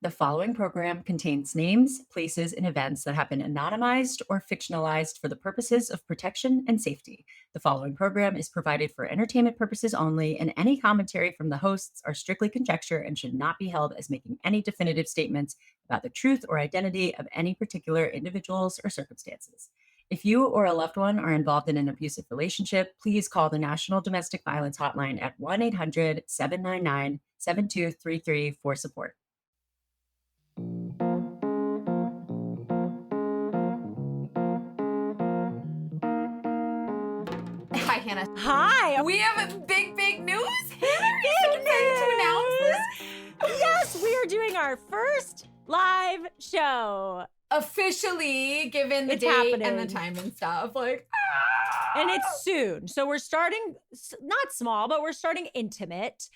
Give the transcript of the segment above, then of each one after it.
The following program contains names, places, and events that have been anonymized or fictionalized for the purposes of protection and safety. The following program is provided for entertainment purposes only, and any commentary from the hosts are strictly conjecture and should not be held as making any definitive statements about the truth or identity of any particular individuals or circumstances. If you or a loved one are involved in an abusive relationship, please call the National Domestic Violence Hotline at 1 800 799 7233 for support. Hi, Hannah. Hi. We have big news. Hannah, are you so excited to announce this? Yes, we are doing our first live show. Officially given the It's date and happening. the time and stuff. And it's soon. So we're starting, not small, but we're starting intimate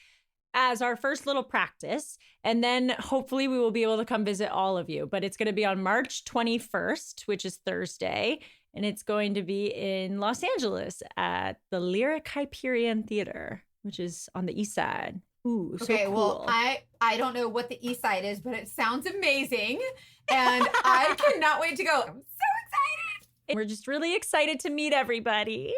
as our first little practice. And then hopefully we will be able to come visit all of you. But it's going to be on March 21st, which is Thursday. And it's going to be in Los Angeles at the Lyric Hyperion Theater, which is on the east side. Ooh, so Okay, cool. well, I don't know what the east side is, but it sounds amazing. And I cannot wait to go. I'm so excited. We're just really excited to meet everybody.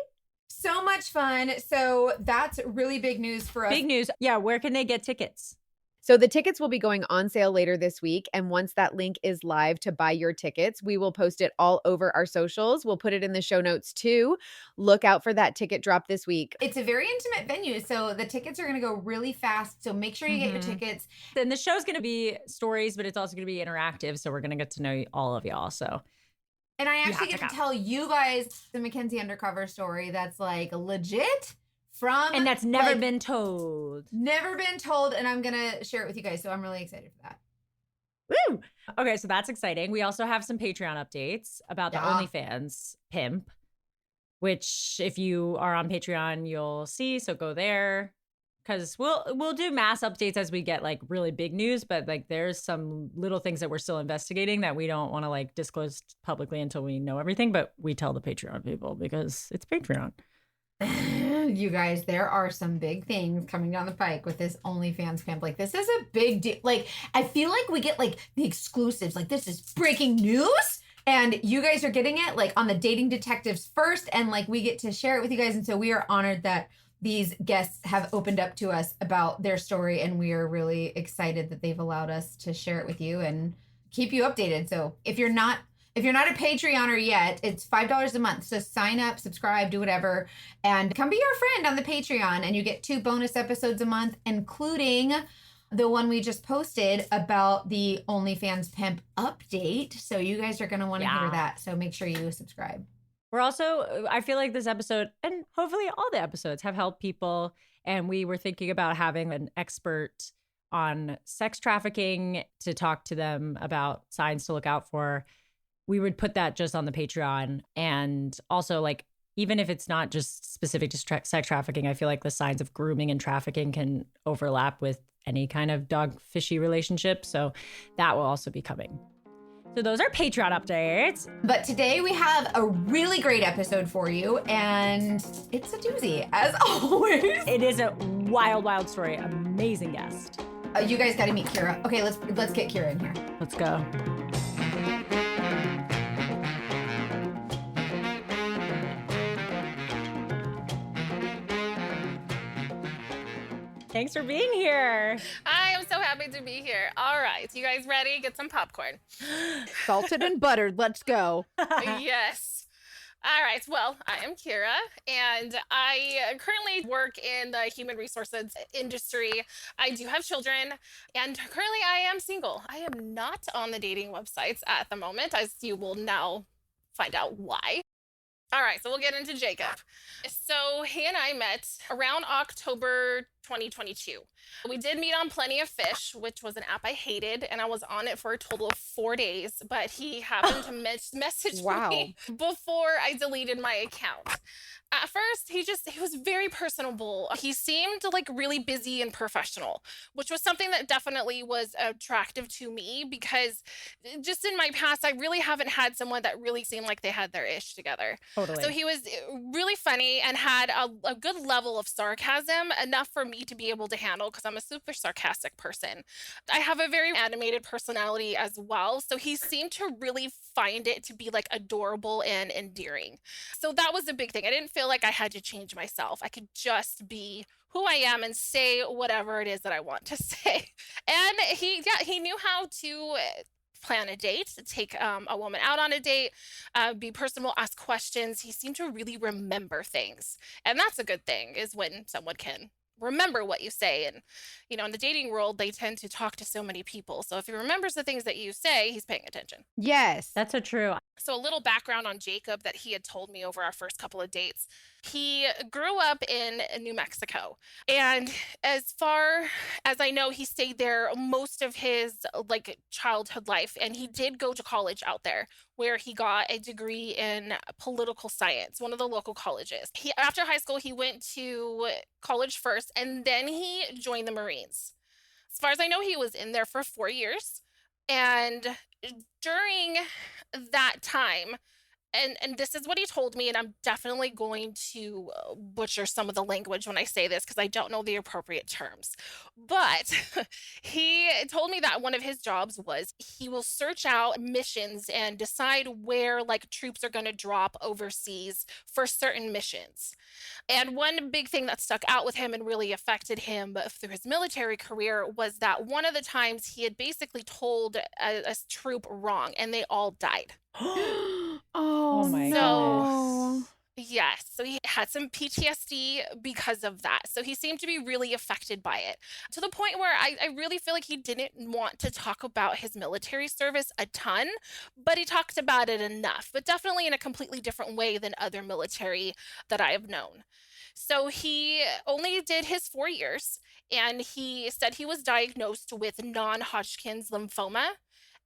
So much fun. So that's really big news for us. Big news. Yeah, where can they get tickets? So the tickets will be going on sale later this week. And once that link is live to buy your tickets, we will post it all over our socials. We'll put it in the show notes too. Look out for that ticket drop this week. It's a very intimate venue, so the tickets are going to go really fast. So make sure you get your tickets. Then the show's going to be stories, but it's also going to be interactive. So we're going to get to know all of y'all. So And I actually have get to to tell you guys the Mackenzie Undercover story that's like legit from and that's never like, been told. Never been told, and I'm gonna share it with you guys. So I'm really excited for that. Woo! Okay, so that's exciting. We also have some Patreon updates about the OnlyFans pimp, which if you are on Patreon, you'll see. So go there. Because we'll do mass updates as we get like really big news, but like there's some little things that we're still investigating that we don't want to like disclose publicly until we know everything. But we tell the Patreon people because it's Patreon. You guys, there are some big things coming down the pike with this OnlyFans pimp. Like, this is a big deal. Like, I feel like we get like the exclusives. Like, this is breaking news. And you guys are getting it like on the Dating Detectives first. And like, we get to share it with you guys. And so we are honored that these guests have opened up to us about their story. And we are really excited that they've allowed us to share it with you and keep you updated. So if you're not a Patreoner yet, it's $5 a month. So sign up, subscribe, do whatever, and come be our friend on the Patreon. And you get 2 bonus episodes a month, including the one we just posted about the OnlyFans pimp update. So you guys are going to want to hear that. So make sure you subscribe. We're also, I feel like this episode, and hopefully all the episodes, have helped people. And we were thinking about having an expert on sex trafficking to talk to them about signs to look out for. We would put that just on the Patreon. And also, like, even if it's not just specific to sex trafficking, I feel like the signs of grooming and trafficking can overlap with any kind of dog-fishy relationship. So that will also be coming. So those are Patreon updates. But today we have a really great episode for you, and it's a doozy, as always. It is a wild, wild story. Amazing guest. You guys got to meet Kira. Okay, let's get Kira in here. Let's go. Thanks for being here. I am so happy to be here. All right, you guys ready? Get some popcorn. Salted and buttered. Let's go. Yes. All right. Well, I am Kira, and I currently work in the human resources industry. I do have children, and currently I am single. I am not on the dating websites at the moment, as you will now find out why. All right, so we'll get into Jacob. So he and I met around October 2022. We did meet on Plenty of Fish, which was an app I hated, and I was on it for a total of 4 days, but he happened to message me before I deleted my account. At first, he was very personable. He seemed like really busy and professional, which was something that definitely was attractive to me because just in my past, I really haven't had someone that really seemed like they had their ish together. Totally. So he was really funny and had a good level of sarcasm, enough for me me to be able to handle because I'm a super sarcastic person. I have a very animated personality as well. So he seemed to really find it to be like adorable and endearing. So that was a big thing. I didn't feel like I had to change myself. I could just be who I am and say whatever it is that I want to say. And he knew how to plan a date, take a woman out on a date, be personable, ask questions. He seemed to really remember things. And that's a good thing, is when someone can remember what you say. And, in the dating world, they tend to talk to so many people. So if he remembers the things that you say, he's paying attention. Yes. That's so true. So a little background on Jacob that he had told me over our first couple of dates. He grew up in New Mexico. And as far as I know, he stayed there most of his like childhood life. And he did go to college out there where he got a degree in political science, one of the local colleges. After high school, he went to college first and then he joined the Marines. As far as I know, he was in there for 4 years. And during that time, and this is what he told me, and I'm definitely going to butcher some of the language when I say this because I don't know the appropriate terms. But he told me that one of his jobs was he will search out missions and decide where like troops are going to drop overseas for certain missions. And one big thing that stuck out with him and really affected him through his military career was that one of the times he had basically told a troop wrong and they all died. Oh my no. Yes. So he had some PTSD because of that. So he seemed to be really affected by it to the point where I really feel like he didn't want to talk about his military service a ton, but he talked about it enough, but definitely in a completely different way than other military that I have known. So he only did his 4 years and he said he was diagnosed with non-Hodgkin's lymphoma.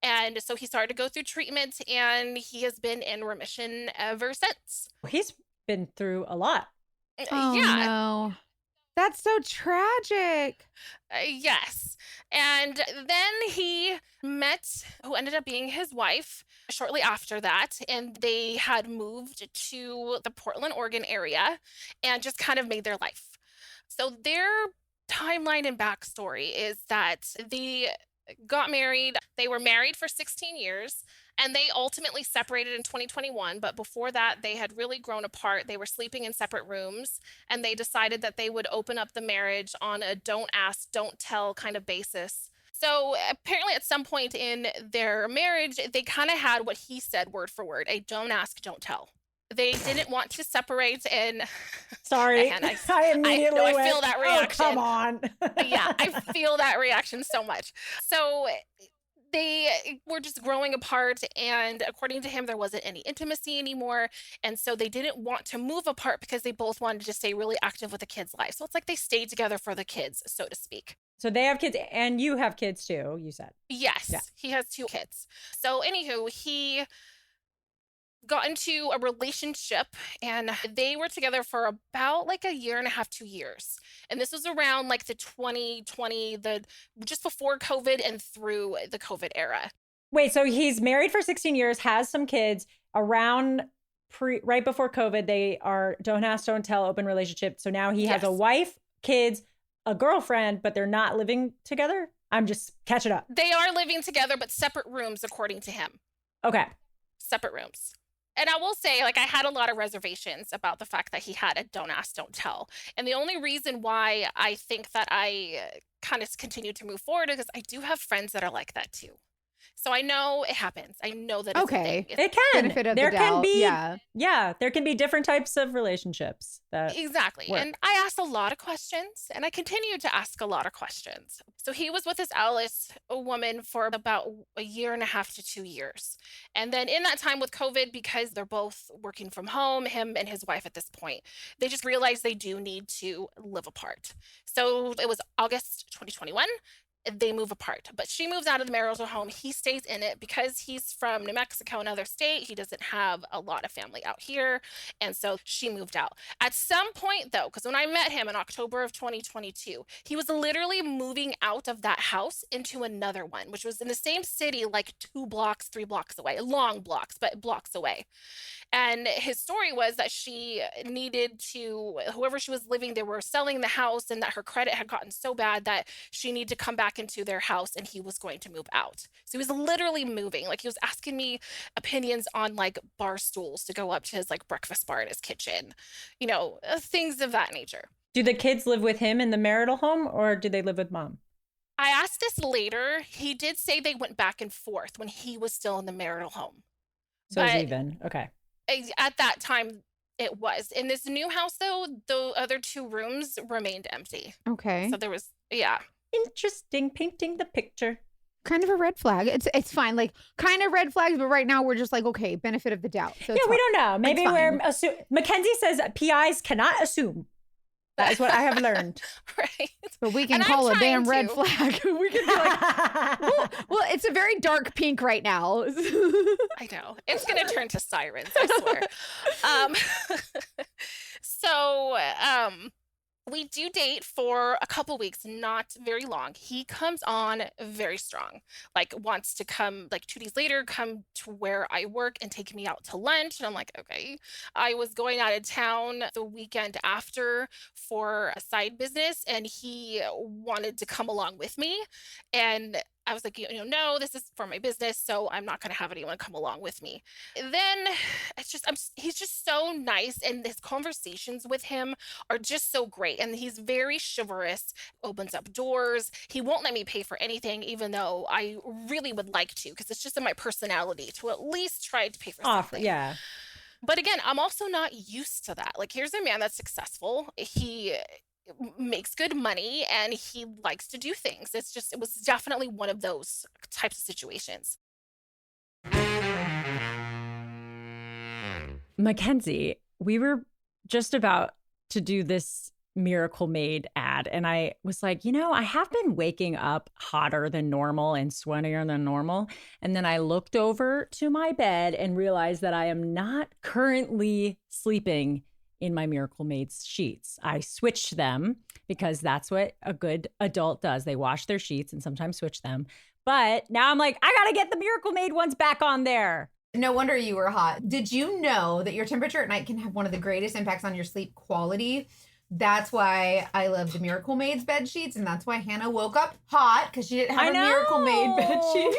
And so he started to go through treatment and he has been in remission ever since. He's been through a lot. Oh Yeah. no. That's so tragic. Yes. And then he met who ended up being his wife shortly after that. And they had moved to the Portland, Oregon area and just kind of made their life. So their timeline and backstory is that they got married. They were married for 16 years and they ultimately separated in 2021. But before that, they had really grown apart. They were sleeping in separate rooms and they decided that they would open up the marriage on a don't ask, don't tell kind of basis. So apparently at some point in their marriage, they kind of had what he said word for word, a don't ask, don't tell. They didn't want to separate and Sorry. man, I immediately I went, feel that "Oh, reaction. come on." Yeah, I feel that reaction so much. So they were just growing apart and according to him there wasn't any intimacy anymore, and so they didn't want to move apart because they both wanted to stay really active with the kids' life. So it's like they stayed together for the kids, so to speak. So they have kids and you have kids too, you said. Yes, Yeah. he has 2 kids. So anywho, he got into a relationship and they were together for about like a year and a half, 2 years. And this was around like the 2020, just before COVID and through the COVID era. Wait, so he's married for 16 years, has some kids around right before COVID. They are don't ask, don't tell, open relationship. So now he has a Yes. wife, kids, a girlfriend, but they're not living together. I'm just catching up. They are living together, but separate rooms, according to him. Okay. Separate rooms. And I will say, like, I had a lot of reservations about the fact that he had a don't ask, don't tell. And the only reason why I think that I kind of continue to move forward is because I do have friends that are like that too. So I know it happens. I know that it's Okay. a thing. It can. Benefit of There the can doubt. be, Yeah. there can be different types of relationships that Exactly. work. And I asked a lot of questions and I continue to ask a lot of questions. So he was with this Alice, a woman, for about a year and a half to 2 years. And then in that time with COVID, because they're both working from home, him and his wife at this point, they just realized they do need to live apart. So it was August 2021. they move apart. But she moves out of the marital home. He stays in it because he's from New Mexico, another state. He doesn't have a lot of family out here. And so she moved out. At some point, though, because when I met him in October of 2022, he was literally moving out of that house into another one, which was in the same city, like 2 blocks, 3 blocks away, long blocks, but blocks away. And his story was that she needed to, whoever she was living, they were selling the house, and that her credit had gotten so bad that she needed to come back into their house and he was going to move out. So he was literally moving. Like, he was asking me opinions on like bar stools to go up to his like breakfast bar in his kitchen, things of that nature. Do the kids live with him in the marital home, or do they live with mom? I asked this later. He did say they went back and forth when he was still in the marital home. So it's even. Okay. At that time, it was. In this new house, though, the other 2 rooms remained empty. Okay. So there was, yeah. Interesting. Painting the picture. Kind of a red flag. It's fine. Like, kind of red flags, but right now we're just like, okay, benefit of the doubt. So Yeah, we don't know. It's Maybe fine. Mackenzie says PIs cannot assume. That is what I have learned. Right. But we can And call I'm a damn trying red to. flag. We can be like, well, it's a very dark pink right now. I know. It's going to turn to sirens, I swear. So, we do date for a couple weeks, not very long. He comes on very strong, like wants to come like 2 days later, come to where I work and take me out to lunch. And I'm like, okay. I was going out of town the weekend after for a side business, and he wanted to come along with me. And I was like, no, this is for my business, so I'm not going to have anyone come along with me. Then he's just so nice, and his conversations with him are just so great. And he's very chivalrous, opens up doors. He won't let me pay for anything, even though I really would like to, because it's just in my personality to at least try to pay for something. Yeah. But again, I'm also not used to that. Like, here's a man that's successful. He makes good money and he likes to do things. It was definitely one of those types of situations. Mackenzie, we were just about to do this Miracle Made ad, and I was like, I have been waking up hotter than normal and sweatier than normal. And then I looked over to my bed and realized that I am not currently sleeping in my Miracle Made sheets. I switched them because that's what a good adult does. They wash their sheets and sometimes switch them. But now I'm like, I got to get the Miracle Made ones back on there. No wonder you were hot. Did you know that your temperature at night can have one of the greatest impacts on your sleep quality? That's why I love the Miracle Made's bed sheets, and that's why Hannah woke up hot, because she didn't have a Miracle Made bed sheets.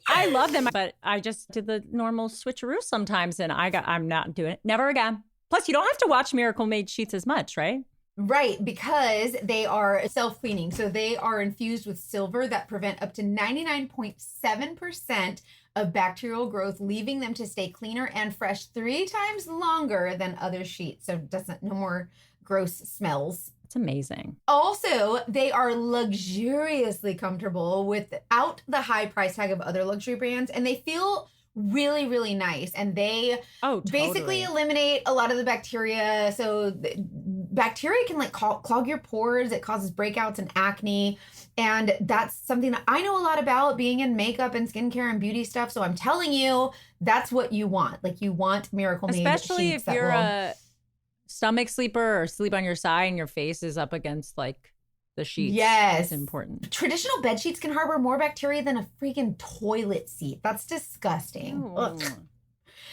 I love them, but I just did the normal switcheroo sometimes, and I'm not doing it. Never again. Plus, you don't have to watch Miracle Made sheets as much, right? Right, because they are self-cleaning. So they are infused with silver that prevent up to 99.7% of bacterial growth, leaving them to stay cleaner and fresh 3 times longer than other sheets. So no more gross smells. It's amazing. Also, they are luxuriously comfortable without the high price tag of other luxury brands, and they feel really, really nice. And they basically eliminate a lot of the bacteria. So bacteria can clog your pores. It causes breakouts and acne. And that's something that I know a lot about, being in makeup and skincare and beauty stuff. So I'm telling you, that's what you want. Like, you want Miracle Made sheets. Especially if you're a stomach sleeper or sleep on your side and your face is up against like the sheets. Yes. It's important. Traditional bed sheets can harbor more bacteria than a freaking toilet seat. That's disgusting. Ugh.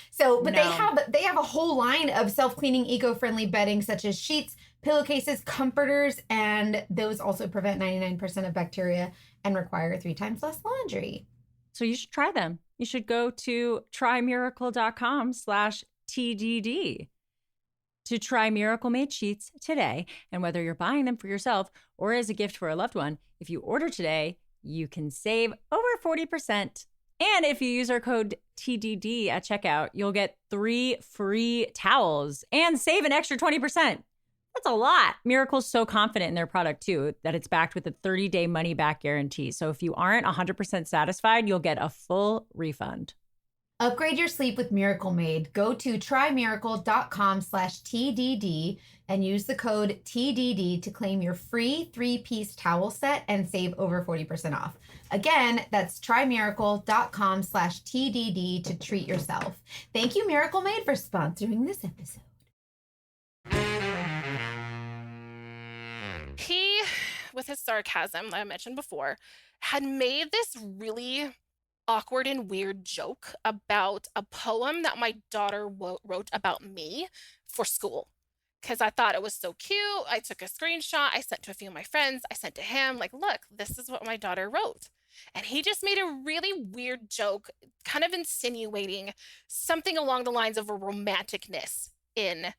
So, but they have a whole line of self-cleaning, eco-friendly bedding, such as sheets, pillowcases, comforters, and those also prevent 99% of bacteria and require 3 times less laundry. So you should try them. You should go to trymiracle.com/TDD to try Miracle Made sheets today. And whether you're buying them for yourself or as a gift for a loved one, if you order today, you can save over 40%. And if you use our code TDD at checkout, you'll get 3 free towels and save an extra 20%. That's a lot. Miracle's so confident in their product, too, that it's backed with a 30-day money-back guarantee. So if you aren't 100% satisfied, you'll get a full refund. Upgrade your sleep with Miracle Made. Go to trymiracle.com/TDD and use the code TDD to claim your free 3-piece towel set and save over 40% off. Again, that's trymiracle.com/TDD to treat yourself. Thank you, Miracle Made, for sponsoring this episode. He, with his sarcasm that I mentioned before, had made this really awkward and weird joke about a poem that my daughter wrote about me for school. Because I thought it was so cute. I took a screenshot. I sent to a few of my friends. I sent to him, like, look, this is what my daughter wrote. And he just made a really weird joke, kind of insinuating something along the lines of a romanticness in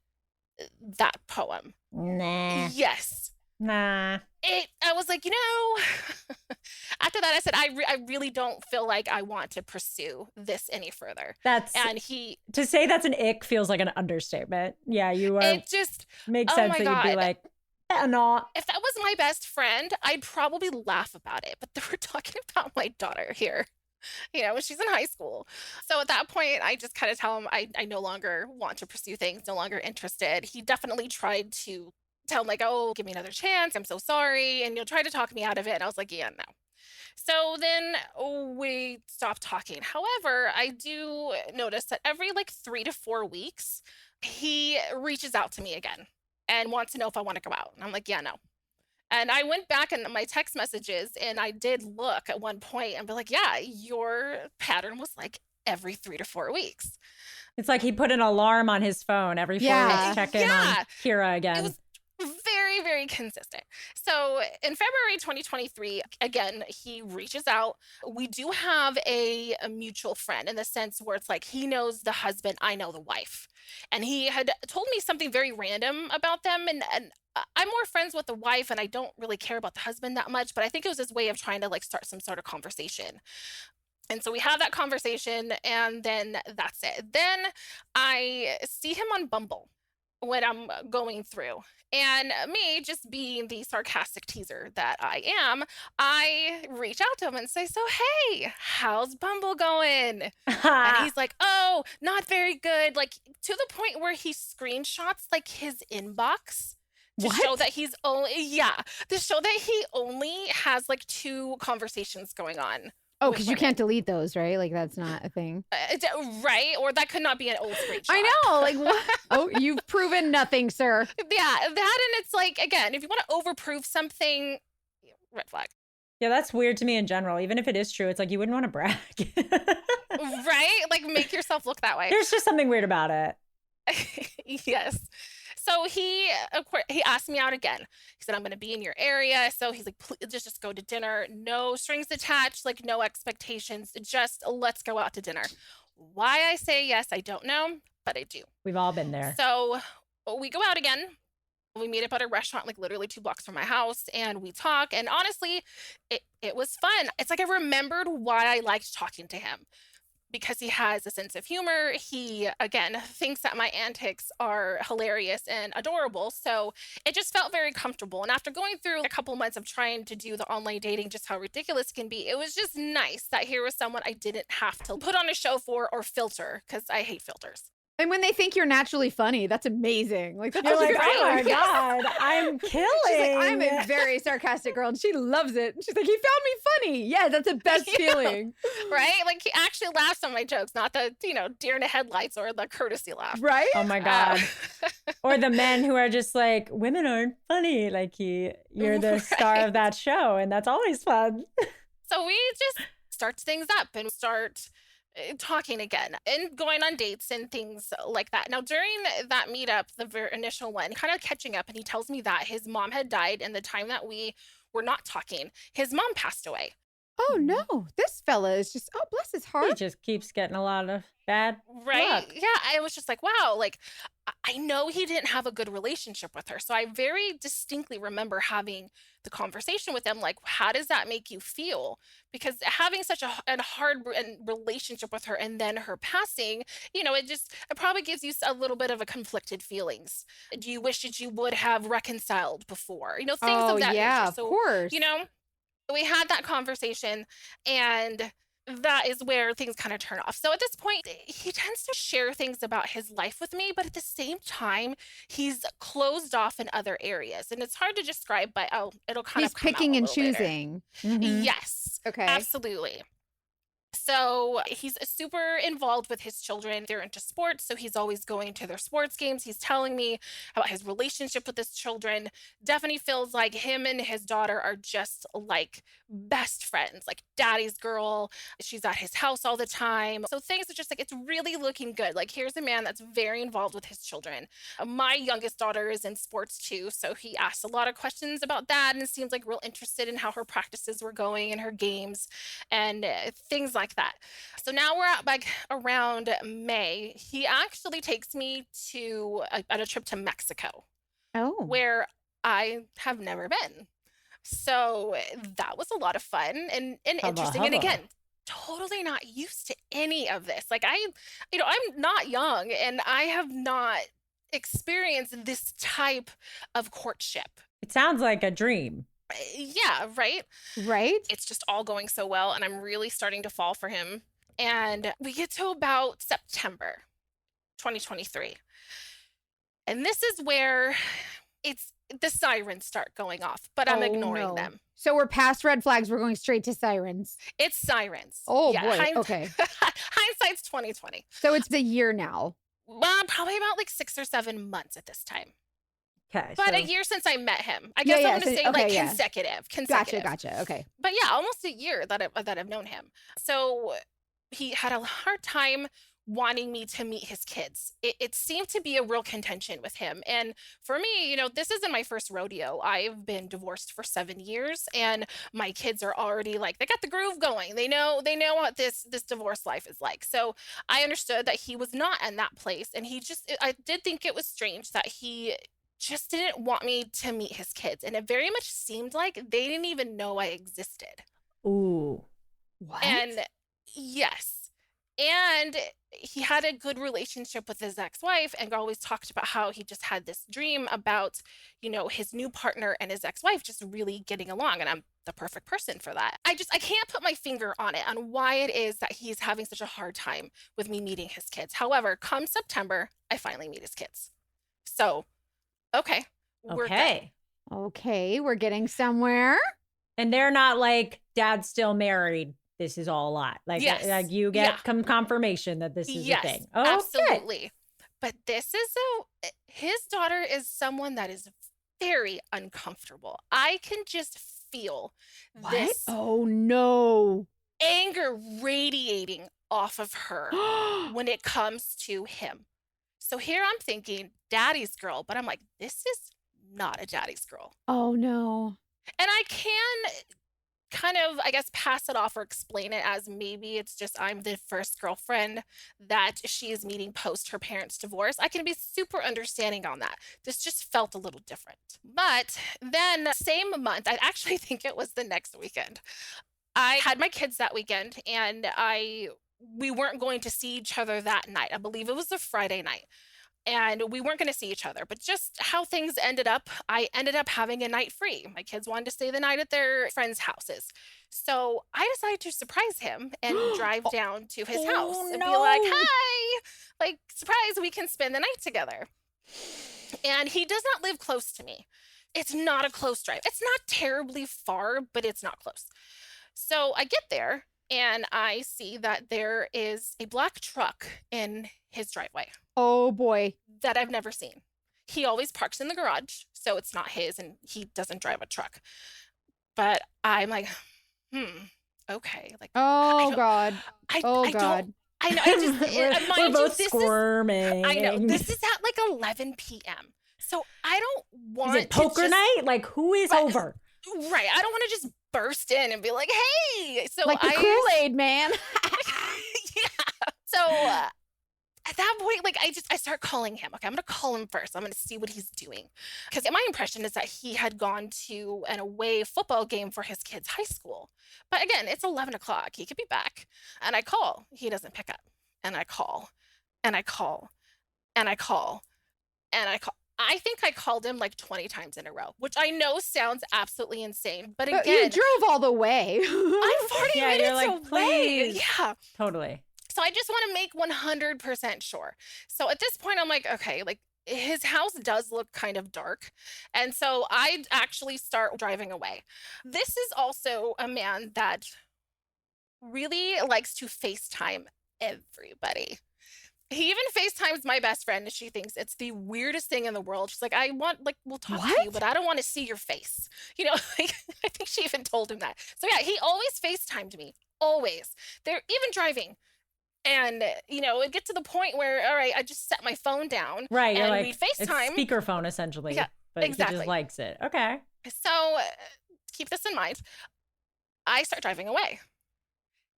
that poem. Nah. Yes. Nah. I was like, after that, I said, I really don't feel like I want to pursue this any further. And to say that's an ick feels like an understatement. Yeah, you are. It just makes oh sense my that God. you'd be like, no. If that was my best friend, I'd probably laugh about it. But we're talking about my daughter here. She's in high school. So at that point, I just kind of tell him I no longer want to pursue things, no longer interested. He definitely tried to tell him, like, oh, give me another chance. I'm so sorry. And you'll try to talk me out of it. And I was like, yeah, no. So then we stopped talking. However, I do notice that every 3 to 4 weeks, he reaches out to me again and wants to know if I want to go out. And I'm like, yeah, no. And I went back in my text messages and I did look at one point and be like, yeah, your pattern was like every 3 to 4 weeks. It's like he put an alarm on his phone every 4 weeks, check in on Kira again. It was very, very consistent. So in February 2023, again, he reaches out. We do have a mutual friend in the sense where it's like he knows the husband, I know the wife. And he had told me something very random about them. And I'm more friends with the wife and I don't really care about the husband that much, but I think it was his way of trying to start some sort of conversation. And so we have that conversation and then that's it. Then I see him on Bumble when I'm going through. And me, just being the sarcastic teaser that I am, I reach out to him and say, so, hey, how's Bumble going? And he's like, oh, not very good. To the point where he screenshots his inbox to show that he's to show that he only has 2 conversations going on. Oh, because you can't delete those, right? That's not a thing. Right? Or that could not be an old screenshot. I know. What? Oh, you've proven nothing, sir. Yeah, that and it's again, if you want to overprove something, red flag. Yeah, that's weird to me in general. Even if it is true, it's you wouldn't want to brag. Right? Make yourself look that way. There's just something weird about it. Yes. So he asked me out again. He said, I'm going to be in your area. So he's like, please just go to dinner. No strings attached, no expectations. Just let's go out to dinner. Why I say yes, I don't know, but I do. We've all been there. So we go out again. We meet up at a restaurant, literally 2 blocks from my house, and we talk. And honestly, it was fun. It's I remembered why I liked talking to him. Because he has a sense of humor. He, again, thinks that my antics are hilarious and adorable. So it just felt very comfortable. And after going through a couple months of trying to do the online dating, just how ridiculous it can be, it was just nice that here was someone I didn't have to put on a show for or filter, because I hate filters. And when they think you're naturally funny, that's amazing. That's you're great. Oh my God, I'm killing. She's I'm a very sarcastic girl and she loves it. She's like, he found me funny. Yeah, that's the best feeling. Right? He actually laughs at my jokes, not the, deer in the headlights or the courtesy laugh. Right? Oh my God. Or the men who are just women aren't funny. You're the star of that show and that's always fun. So we just start things up and start talking again and going on dates and things like that. Now, during that meetup, the very initial one, kind of catching up, and he tells me that his mom had died in the time that we were not talking. His mom passed away. Oh no, this fella is just, oh, bless his heart. He just keeps getting a lot of bad Right. luck. Yeah. I was just wow, I know he didn't have a good relationship with her. So I very distinctly remember having the conversation with him, how does that make you feel? Because having such a hard relationship with her and then her passing, it probably gives you a little bit of a conflicted feelings. Do you wish that you would have reconciled before? Things of that nature. Of course. We had that conversation and that is where things kind of turn off. So at this point, he tends to share things about his life with me, but at the same time, he's closed off in other areas. And it's hard to describe, but it'll kind He's of come out picking a and little later. choosing. Mhm. Yes, Okay. absolutely. So he's super involved with his children. They're into sports, so he's always going to their sports games. He's telling me about his relationship with his children. Definitely feels like him and his daughter are just like best friends, like daddy's girl. She's at his house all the time. So things are just like, it's really looking good. Like, here's a man that's very involved with his children. My youngest daughter is in sports too, so he asked a lot of questions about that and seems like real interested in how her practices were going and her games and things like that. So now we're at like around May. He actually takes me to on a trip to Mexico, Oh. where I have never been. So that was a lot of fun and interesting. And again, totally not used to any of this. Like I'm not young and I have not experienced this type of courtship. It sounds like a dream. Yeah, right? Right? It's just all going so well, and I'm really starting to fall for him. And we get to about September 2023. And this is where the sirens start going off, but I'm ignoring them. So we're past red flags. We're going straight to sirens. It's sirens. Oh, boy. Okay. Hindsight's 2020. So it's the year now. Probably about like 6 or 7 months at this time. Okay. But a year since I met him. I guess I'm going to say consecutive. Gotcha. Okay. But yeah, almost a year that I've known him. So he had a hard time wanting me to meet his kids. It seemed to be a real contention with him. And for me, this isn't my first rodeo. I've been divorced for 7 years and my kids are already like, they got the groove going. They know what this divorce life is like. So I understood that he was not in that place. And I did think it was strange that he just didn't want me to meet his kids. And it very much seemed like they didn't even know I existed. Ooh. What? And yes. And he had a good relationship with his ex-wife and always talked about how he just had this dream about, his new partner and his ex-wife just really getting along. And I'm the perfect person for that. I can't put my finger on it, on why it is that he's having such a hard time with me meeting his kids. However, come September, I finally meet his kids. So, okay. We're good. Okay, we're getting somewhere. And they're not like, dad's still married. This is all a lot. Like, Yes. like you get confirmation that this is a thing. Oh, absolutely. But this is his daughter is someone that is very uncomfortable. I can just feel this Oh no. anger radiating off of her when it comes to him. So here I'm thinking daddy's girl, but I'm like, this is not a daddy's girl. Oh no. And I can kind of, I guess, pass it off or explain it as maybe it's just I'm the first girlfriend that she is meeting post her parents' divorce. I can be super understanding on that. This just felt a little different. But then same month, I actually think it was the next weekend, I had my kids that weekend and we weren't going to see each other that night. I believe it was a Friday night. And we weren't going to see each other, but just how things ended up, I ended up having a night free. My kids wanted to stay the night at their friends' houses. So I decided to surprise him and drive down to his house and be like, hi, like, surprise, we can spend the night together. And he does not live close to me. It's not a close drive. It's not terribly far, but it's not close. So I get there and I see that there is a black truck in his driveway. Oh boy. That I've never seen. He always parks in the garage, so it's not his and he doesn't drive a truck. But I'm like, okay. Like, God. I God. I know. I we're both squirming. I know. This is at like 11 p.m. So I don't want Is it poker night? Like, who is over? Right. I don't want to just burst in and be like, hey. So like the Kool-Aid man. Yeah. So at that point, like I start calling him. Okay, I'm going to call him first. I'm going to see what he's doing. Because my impression is that he had gone to an away football game for his kid's high school. But again, it's 11 o'clock. He could be back. And I call. He doesn't pick up. And I call. And I call. And I call. And I call. I think I called him like 20 times in a row, which I know sounds absolutely insane. But But you again, drove all the way. I'm 40 Yeah, you're minutes like, away. please. Yeah. Totally. So I just want to make 100% sure. So at this point, I'm like, okay, like his house does look kind of dark. And so I actually start driving away. This is also a man that really likes to FaceTime everybody. He even FaceTimes my best friend and she thinks it's the weirdest thing in the world. She's like, we'll talk to you, What? but I don't want to see your face. Like, I think she even told him that. So yeah, he always FaceTimed me. Always. They're even driving. And, it gets to the point where, all right, I just set my phone down. Right. You're and like, we FaceTime. it's speakerphone essentially. Yeah, but exactly. he just likes it. Okay. So keep this in mind. I start driving away.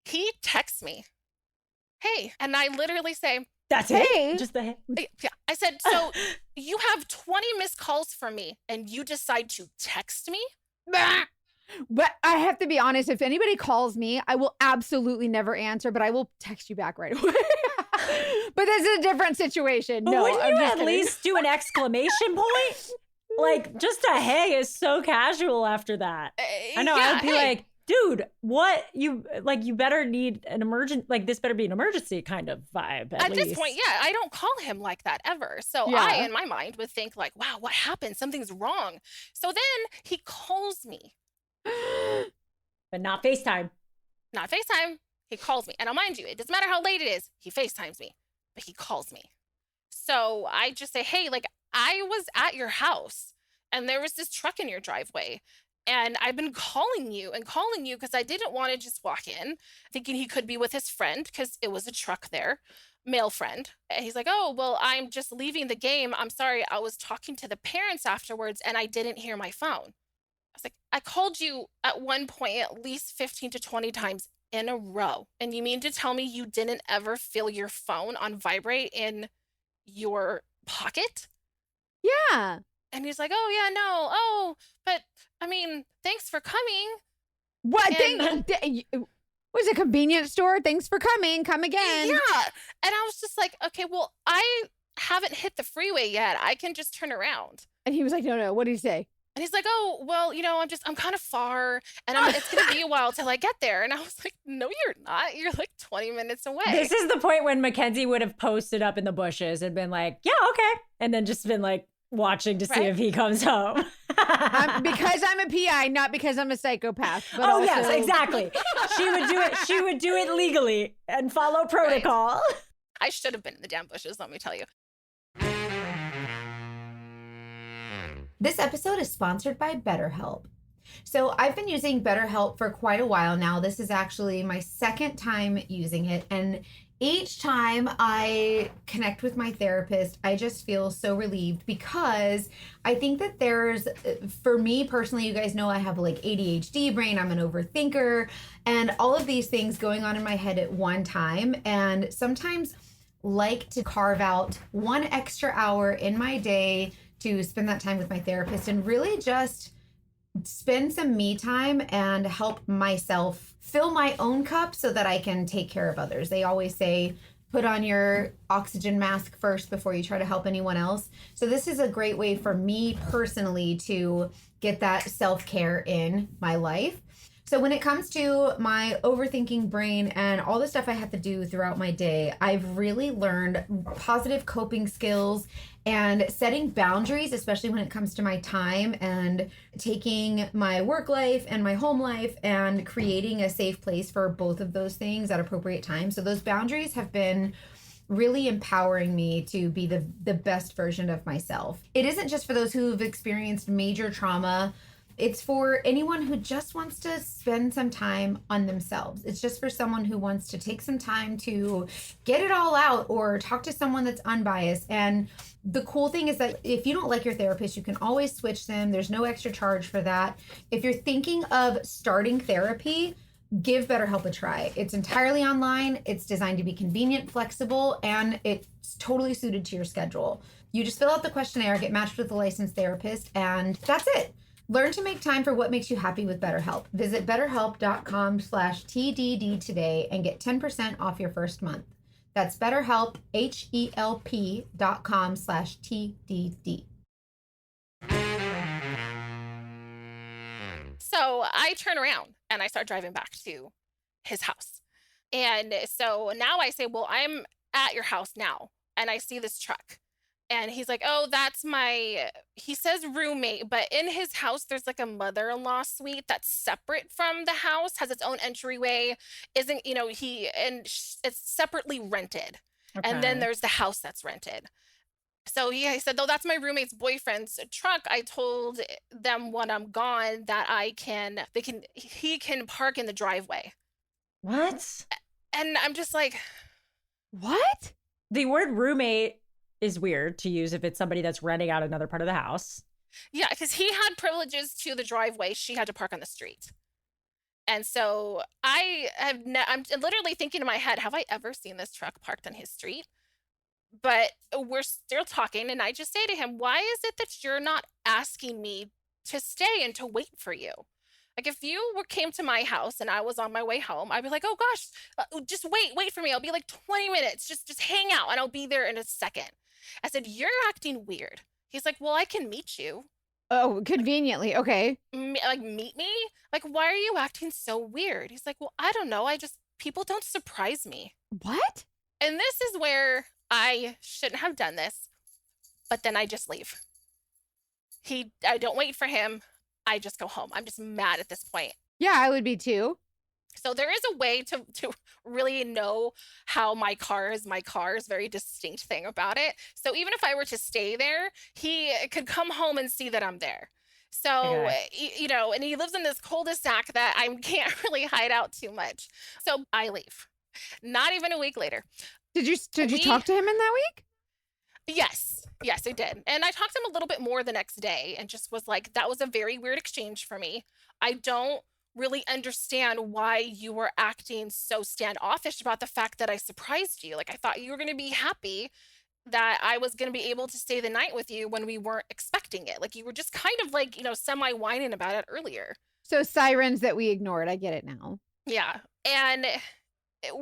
He texts me, hey. And I literally say, That's Hey. it. Just the yeah. I said, so you have 20 missed calls from me and you decide to text me? But I have to be honest, if anybody calls me, I will absolutely never answer, but I will text you back right away. But this is a different situation. But No, wouldn't I'm you just at kidding. least do an exclamation point? Like, just a hey is so casual after that. I know. Yeah, I'd be hey. like, dude, what? You better need an emergent, like, this better be an emergency kind of vibe. At this least. point, yeah, I don't call him like that ever. So Yeah. I, in my mind, would think like, wow, what happened? Something's wrong. So then he calls me. But not FaceTime. Not FaceTime. He calls me. And I'll mind you, it doesn't matter how late it is. He FaceTimes me, but he calls me. So I just say, hey, like I was at your house and there was this truck in your driveway. And I've been calling you because I didn't want to just walk in thinking he could be with his friend because it was a truck there, male friend. And he's like, oh, well, I'm just leaving the game. I'm sorry. I was talking to the parents afterwards and I didn't hear my phone. I was like, I called you at one point at least 15 to 20 times in a row. And you mean to tell me you didn't ever feel your phone on vibrate in your pocket? Yeah. And he's like, oh, yeah, no. Oh, but I mean, thanks for coming. What And- thing? Was a convenience store? Thanks for coming. Come again. Yeah. And I was just like, okay, well, I haven't hit the freeway yet. I can just turn around. And he was like, no. What did he say? And he's like, oh, well, I'm kind of far and it's going to be a while till I get there. And I was like, no, you're not. You're like 20 minutes away. This is the point when Mackenzie would have posted up in the bushes and been like, yeah, okay. And then just been like watching to see Right. if he comes home. Because I'm a PI, not because I'm a psychopath. But Oh, also- yes, exactly. She would do it legally and follow protocol. I should have been in the damn bushes, let me tell you. This episode is sponsored by BetterHelp. So I've been using BetterHelp for quite a while now. This is actually my second time using it. And each time I connect with my therapist, I just feel so relieved because I think that for me personally, you guys know I have like ADHD brain, I'm an overthinker, and all of these things going on in my head at one time. And sometimes like to carve out one extra hour in my day to spend that time with my therapist and really just spend some me time and help myself fill my own cup so that I can take care of others. They always say, put on your oxygen mask first before you try to help anyone else. So this is a great way for me personally to get that self-care in my life. So when it comes to my overthinking brain and all the stuff I have to do throughout my day, I've really learned positive coping skills and setting boundaries, especially when it comes to my time and taking my work life and my home life and creating a safe place for both of those things at appropriate times. So those boundaries have been really empowering me to be the best version of myself. It isn't just for those who've experienced major trauma. It's for anyone who just wants to spend some time on themselves. It's just for someone who wants to take some time to get it all out or talk to someone that's unbiased. And the cool thing is that if you don't like your therapist, you can always switch them. There's no extra charge for that. If you're thinking of starting therapy, give BetterHelp a try. It's entirely online. It's designed to be convenient, flexible, and it's totally suited to your schedule. You just fill out the questionnaire, get matched with a licensed therapist, and that's it. Learn to make time for what makes you happy with BetterHelp. Visit betterhelp.com/TDD today and get 10% off your first month. That's BetterHelp, HELP.com/TDD. So I turn around and I start driving back to his house. And so now I say, well, I'm at your house now. And I see this truck. And he's like, oh, that's my, he says roommate, but in his house, there's like a mother-in-law suite that's separate from the house, has its own entryway, isn't, it's separately rented. And then Okay. there's the house that's rented. So he said, though that's my roommate's boyfriend's truck. I told them when I'm gone that he can park in the driveway. What? And I'm just like, What? The word roommate is weird to use if it's somebody that's renting out another part of the house. yeah, because he had privileges to the driveway. She had to park on the street. And so I'm literally thinking in my head, have I ever seen this truck parked on his street? But we're still talking, and I just say to him, why is it that you're not asking me to stay and to wait for you? Like, if you came to my house and I was on my way home, I'd be like, oh gosh, just wait for me. I'll be like 20 minutes. Just hang out and I'll be there in a second. I said, you're acting weird. He's like, well, I can meet you. Oh, conveniently. Okay. Meet me? Like, why are you acting so weird? He's like, well, I don't know. People don't surprise me. What? And this is where I shouldn't have done this, but then I just leave. I don't wait for him. I just go home. I'm just mad at this point. Yeah, I would be too. So there is a way to really know how my car is very distinct thing about it. So even if I were to stay there, he could come home and see that I'm there. So, Okay. and he lives in this cul-de-sac that I can't really hide out too much. So I leave. Not even a week later. Did you talk to him in that week? Yes, I did. And I talked to him a little bit more the next day and just was like, that was a very weird exchange for me. I don't really understand why you were acting so standoffish about the fact that I surprised you. Like, I thought you were going to be happy that I was going to be able to stay the night with you when we weren't expecting it. Like, you were just kind of like, semi-whining about it earlier. So sirens that we ignored. I get it now. Yeah. And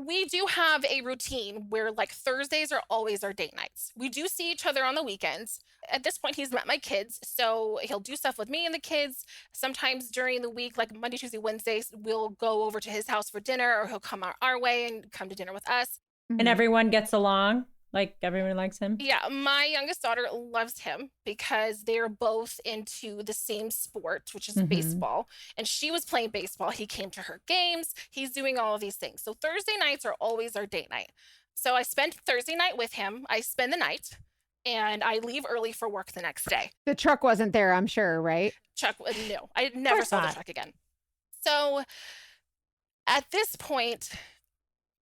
we do have a routine where like Thursdays are always our date nights. We do see each other on the weekends. At this point, he's met my kids, so he'll do stuff with me and the kids. Sometimes during the week, like Monday, Tuesday, Wednesdays, we'll go over to his house for dinner, or he'll come our way and come to dinner with us. And everyone gets along? Like, everyone likes him? Yeah, my youngest daughter loves him because they're both into the same sport, which is baseball. And she was playing baseball. He came to her games. He's doing all of these things. So Thursday nights are always our date night. So I spend Thursday night with him. I spend the night and I leave early for work the next day. The truck wasn't there, I'm sure, right? No, I never saw the truck again. So at this point,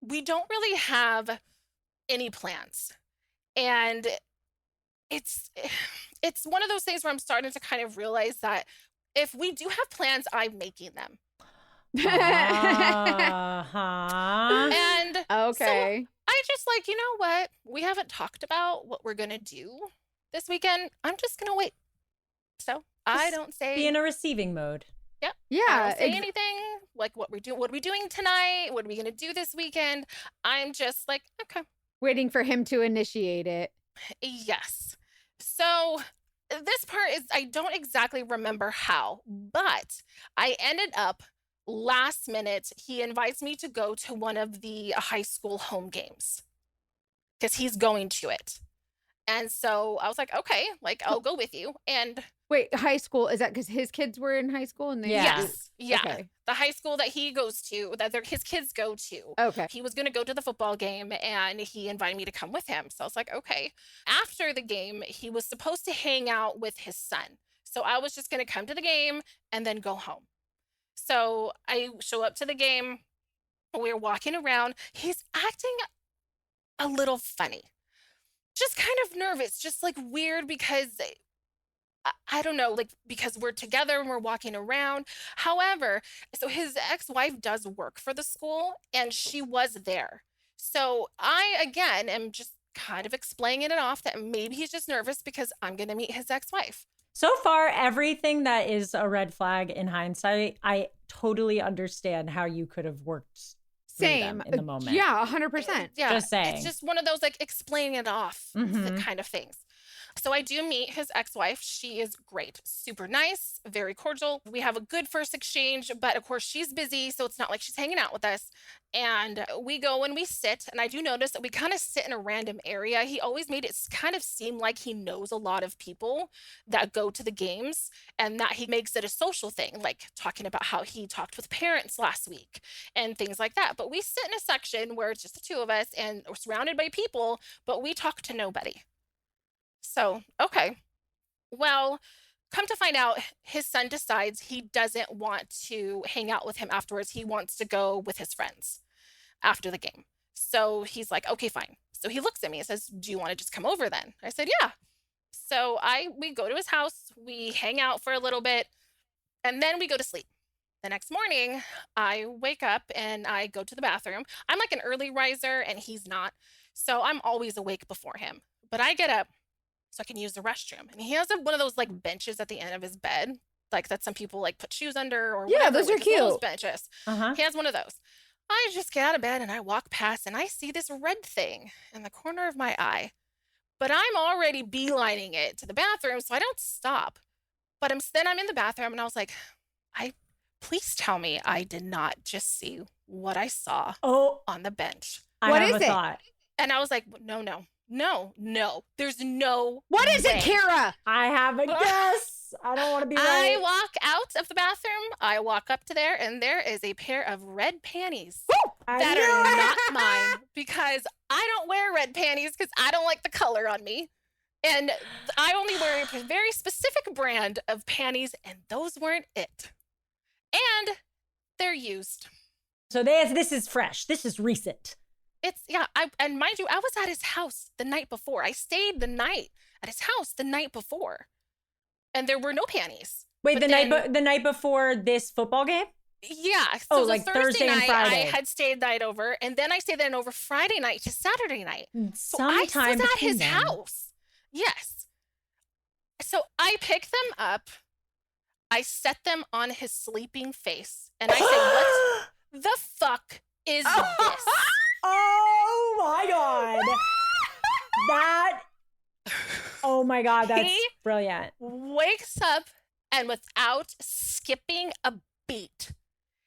we don't really have any plans. And it's one of those things where I'm starting to kind of realize that if we do have plans, I'm making them. And okay. so I just like, you know what? We haven't talked about what we're going to do this weekend. I'm just going to wait. So I don't say. Be in a receiving mode. Yep. Yeah. I don't say anything like what are we doing tonight? What are we going to do this weekend? I'm just like, okay. Waiting for him to initiate it. Yes. So this part is, I don't exactly remember how, but I ended up last minute. He invites me to go to one of the high school home games because he's going to it. And so I was like, okay, like I'll go with you. And wait, high school, is that because his kids were in high school? And they yes. Yeah. Okay. The high school that he goes to, his kids go to. Okay. He was going to go to the football game and he invited me to come with him. So I was like, okay. After the game, he was supposed to hang out with his son. So I was just going to come to the game and then go home. So I show up to the game. We're walking around. He's acting a little funny. Just kind of nervous, just like weird because I don't know, like because we're together and we're walking around. However, so his ex-wife does work for the school and she was there. So I, again, am just kind of explaining it off that maybe he's just nervous because I'm going to meet his ex-wife. So far, everything that is a red flag in hindsight, I totally understand how you could have worked same in the moment. Yeah, 100%. Yeah, just saying. It's just one of those like explaining it off kind of things. So I do meet his ex-wife. She is great, super nice, very cordial. We have a good first exchange, but of course she's busy, so it's not like she's hanging out with us. And we go and we sit, and I do notice that we kind of sit in a random area. He always made it kind of seem like he knows a lot of people that go to the games and that he makes it a social thing, like talking about how he talked with parents last week and things like that. But we sit in a section where it's just the two of us and we're surrounded by people, but we talk to nobody. So, okay. Well, come to find out, his son decides he doesn't want to hang out with him afterwards. He wants to go with his friends after the game. So he's like, okay, fine. So he looks at me and says, do you want to just come over then? I said, yeah. So we go to his house, we hang out for a little bit, and then we go to sleep. The next morning, I wake up and I go to the bathroom. I'm like an early riser and he's not. So I'm always awake before him. But I get up so I can use the restroom. And he has one of those like benches at the end of his bed, like that some people like put shoes under or Yeah, whatever. those are like, those cute. benches. Uh-huh. He has one of those. I just get out of bed and I walk past and I see this red thing in the corner of my eye. But I'm already beelining it to the bathroom, so I don't stop. But then I'm in the bathroom and I was like, please tell me I did not just see what I saw Oh, on the bench. I What have is a it? thought. And I was like, no. There's no What is way. it, Kara? I have a guess. I don't want to be I right. walk out of the bathroom. I walk up to there, and there is a pair of red panties I that knew are it. not mine because I don't wear red panties because I don't like the color on me. And I only wear a very specific brand of panties, and those weren't it. And they're used. So this is fresh. This is recent. And mind you, I was at his house the night before. I stayed the night at his house the night before, and there were no panties. Wait, But the night before this football game? Yeah. Oh, So like Thursday Thursday and night, Friday. I had stayed the night over, and then I stayed then over Friday night to Saturday night. So I Sometime was at between his then. house. Yes. So I pick them up. I set them on his sleeping face, and I say, "What the fuck is this?" Oh my god. That. Oh my god, that's He brilliant. wakes up and without skipping a beat,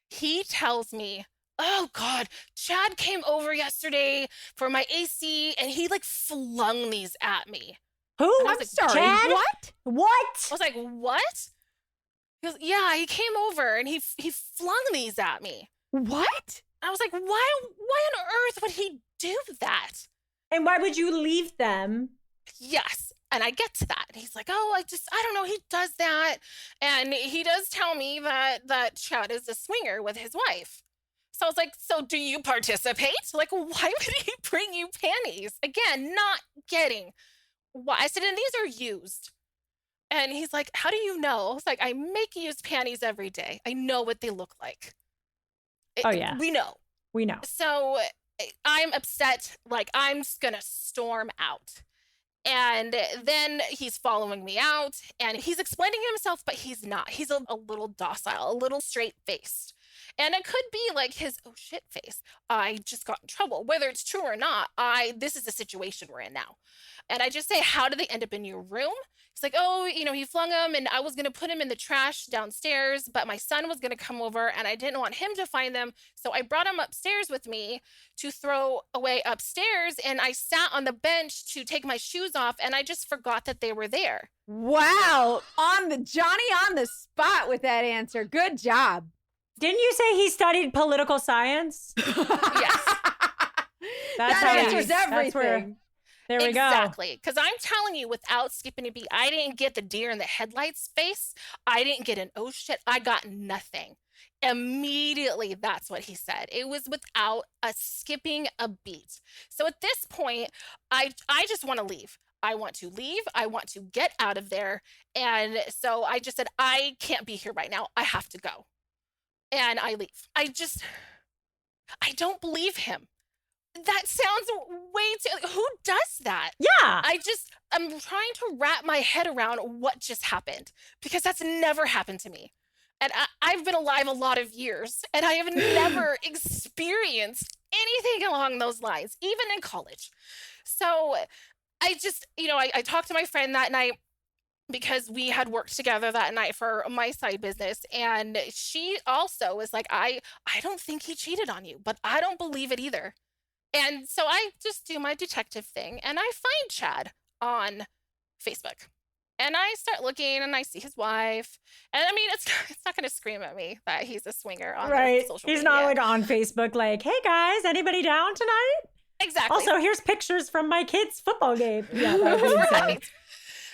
he tells me, oh God, Chad came over yesterday for my AC and he like flung these at me. Who? And I I'm was sorry. Chad? What? What? I was like, what? He goes, yeah, he came over and he flung these at me. What? I was like, why on earth would he do that? And why would you leave them? Yes. And I get to that. And he's like, oh, I don't know. He does that. And he does tell me that Chad is a swinger with his wife. So I was like, so do you participate? Like, why would he bring you panties? Again, not getting why. I said, and these are used. And he's like, how do you know? I was like, I make used panties every day. I know what they look like. Oh, yeah. We know. We know. So I'm upset. Like, I'm just going to storm out. And then he's following me out and he's explaining himself, but he's not. He's a little docile, a little straight-faced. And it could be like his, oh shit face. I just got in trouble. Whether it's true or not, this is the situation we're in now. And I just say, how did they end up in your room? He's like, oh, he flung them and I was going to put him in the trash downstairs, but my son was going to come over and I didn't want him to find them. So I brought him upstairs with me to throw away upstairs. And I sat on the bench to take my shoes off and I just forgot that they were there. Wow. Johnny on the spot with that answer. Good job. Didn't you say he studied political science? Yes. That answers that's where- everything. There we go. Exactly. Because I'm telling you, without skipping a beat, I didn't get the deer in the headlights face. I didn't get an oh shit. I got nothing. Immediately, that's what he said. It was without skipping a beat. So at this point, I just want to leave. I want to leave. I want to get out of there. And so I just said, I can't be here right now. I have to go. And I leave. I don't believe him. That sounds way too, who does that? Yeah. I'm trying to wrap my head around what just happened because that's never happened to me. And I've been alive a lot of years and I have never experienced anything along those lines, even in college. So I just, I talked to my friend that night because we had worked together that night for my side business, and she also was like, I don't think he cheated on you, but I don't believe it either. And so I just do my detective thing and I find Chad on Facebook. And I start looking and I see his wife. And I mean, it's not going to scream at me that he's a swinger on their Right. social He's media. not like on Facebook like, hey guys, anybody down tonight? Exactly. Also, here's pictures from my kid's football game. Yeah, that would be insane. Right.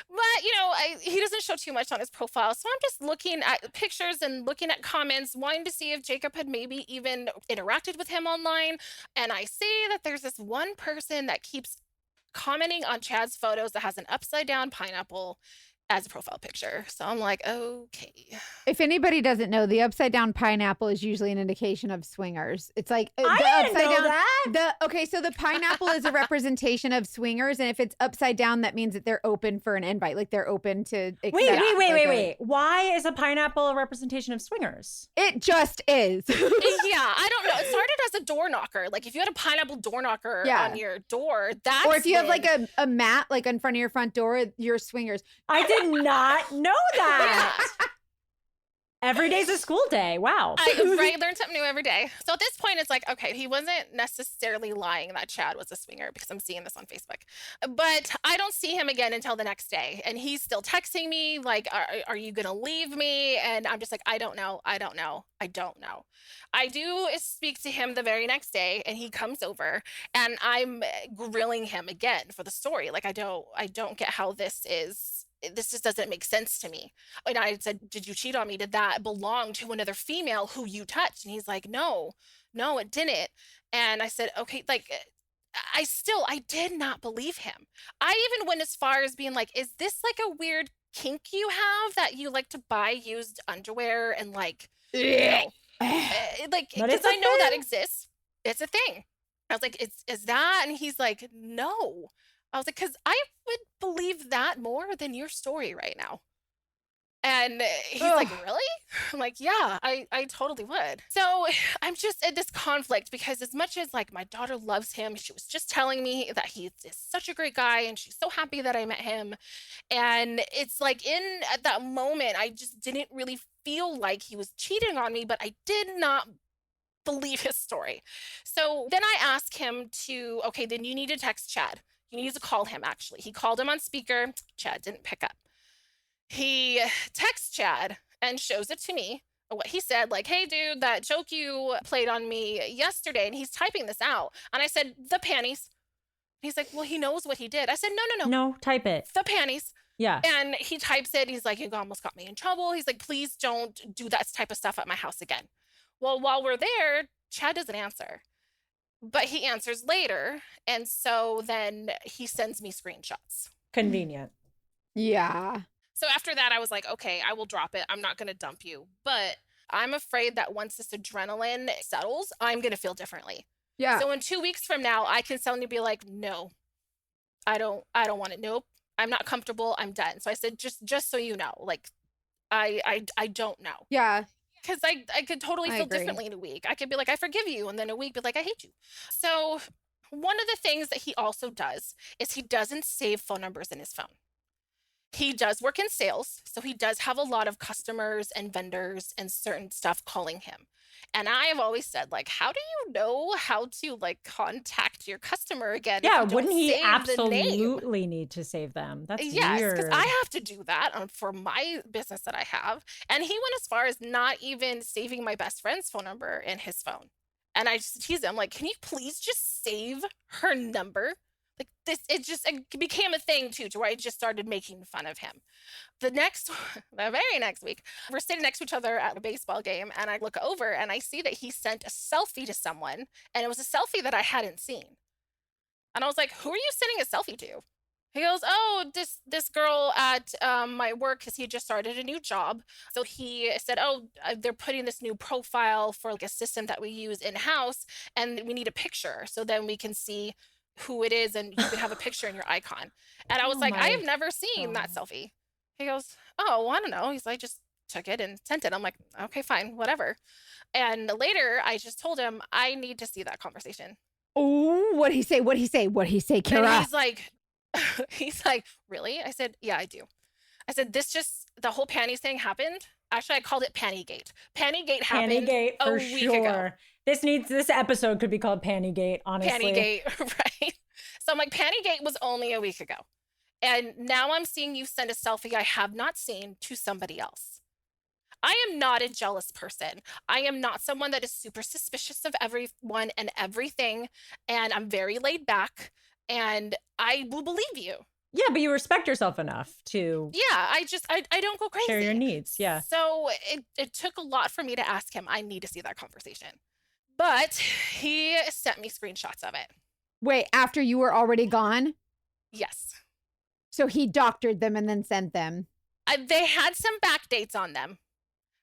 But, he doesn't show too much on his profile. So I'm just looking at pictures and looking at comments, wanting to see if Jacob had maybe even interacted with him online. And I see that there's this one person that keeps commenting on Chad's photos that has an upside down pineapple as a profile picture. So I'm like, okay. If anybody doesn't know, the upside down pineapple is usually an indication of swingers. It's like I the didn't upside know down. that. Okay, so the pineapple is a representation of swingers, and if it's upside down, that means that they're open for an invite. Like they're open to. Wait. Why is a pineapple a representation of swingers? It just is. Yeah, I don't know. It started as a door knocker. Like if you had a pineapple door knocker on your door, that's or if you have like a mat like in front of your front door, you're swingers. I did not know that. Every day's a school day. Wow. I learned something new every day. So at this point, it's like, okay, he wasn't necessarily lying that Chad was a swinger because I'm seeing this on Facebook. But I don't see him again until the next day. And he's still texting me like, are you going to leave me? And I'm just like, I don't know. I do speak to him the very next day and he comes over and I'm grilling him again for the story. Like, I don't get how this just doesn't make sense to me. And I said, did you cheat on me? Did that belong to another female who you touched? And he's like, no, it didn't. And I said, okay, like, I did not believe him. I even went as far as being like, is this like a weird kink you have that you like to buy used underwear and like, like, because I know that exists. It's a thing. I was like, is that? And he's like, no. I was like, because I would believe that more than your story right now. And he's like, really? I'm like, yeah, I totally would. So I'm just at this conflict because as much as like my daughter loves him, she was just telling me that he is such a great guy and she's so happy that I met him. And it's like at that moment, I just didn't really feel like he was cheating on me, but I did not believe his story. So then I asked him to, okay, then you need to text Chad. You need to call him, actually. He called him on speaker. Chad didn't pick up. He texts Chad and shows it to me, what he said, like, hey, dude, that joke you played on me yesterday, and he's typing this out. And I said, the panties. He's like, well, he knows what he did. I said, no. No, type it. The panties. Yeah. And he types it. He's like, you almost got me in trouble. He's like, please don't do that type of stuff at my house again. Well, while we're there, Chad doesn't answer. But he answers later. And so then he sends me screenshots. Convenient. Yeah. So after that, I was like, okay, I will drop it. I'm not going to dump you. But I'm afraid that once this adrenaline settles, I'm going to feel differently. Yeah. So in 2 weeks from now, I can suddenly be like, no, I don't want it. Nope. I'm not comfortable. I'm done. So I said, just so you know, like, I don't know. Yeah. Because I could totally feel agree. differently in a week. I could be like, I forgive you. And then a week be like, I hate you. So one of the things that he also does is he doesn't save phone numbers in his phone. He does work in sales. So he does have a lot of customers and vendors and certain stuff calling him. And I have always said, like, how do you know how to like contact your customer again? Yeah, if you don't wouldn't he save the name? absolutely need to save them? That's Yes, weird. because I have to do that for my business that I have. And he went as far as not even saving my best friend's phone number in his phone. And I just tease him, like, can you please just save her number? Like this, it became a thing too, to where I just started making fun of him. The very next week, we're sitting next to each other at a baseball game, and I look over and I see that he sent a selfie to someone, and it was a selfie that I hadn't seen. And I was like, who are you sending a selfie to? He goes, oh, this girl at my work, because he had just started a new job. So he said, oh, they're putting this new profile for like a system that we use in-house, and we need a picture so then we can see who it is and you can have a picture in your icon. And I was like, I have never seen that selfie. He goes, oh, well, I don't know. He's like, just took it and sent it. I'm like, okay, fine, whatever. And later I just told him, I need to see that conversation. Oh, what'd he say? What'd he say, And Kira? he's like, He's like, really? I said, yeah, I do. I said, the whole panties thing happened. Actually, I called it PantyGate. PantyGate happened PantyGate a for week ago. sure. This episode could be called PantyGate, honestly. PantyGate, right? So I'm like, PantyGate was only a week ago. And now I'm seeing you send a selfie I have not seen to somebody else. I am not a jealous person. I am not someone that is super suspicious of everyone and everything. And I'm very laid back and I will believe you. Yeah, but you respect yourself enough to Yeah, I don't go crazy. share your needs. Yeah. So it took a lot for me to ask him, I need to see that conversation. But he sent me screenshots of it. Wait, after you were already gone? Yes. So he doctored them and then sent them. They had some back dates on them.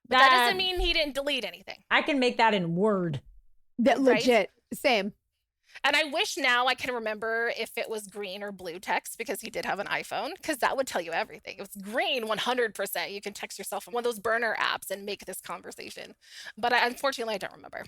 But that doesn't mean he didn't delete anything. I can make that in Word. That Right? legit. Same. And I wish now I can remember if it was green or blue text because he did have an iPhone, because that would tell you everything. If it's green, 100%, you can text yourself on one of those burner apps and make this conversation. But unfortunately, I don't remember.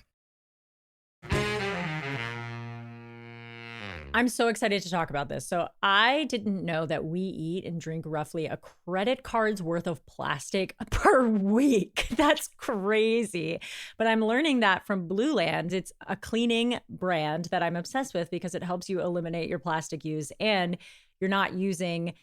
I'm so excited to talk about this. So I didn't know that we eat and drink roughly a credit card's worth of plastic per week. That's crazy. But I'm learning that from Blue Land. It's a cleaning brand that I'm obsessed with because it helps you eliminate your plastic use and you're not using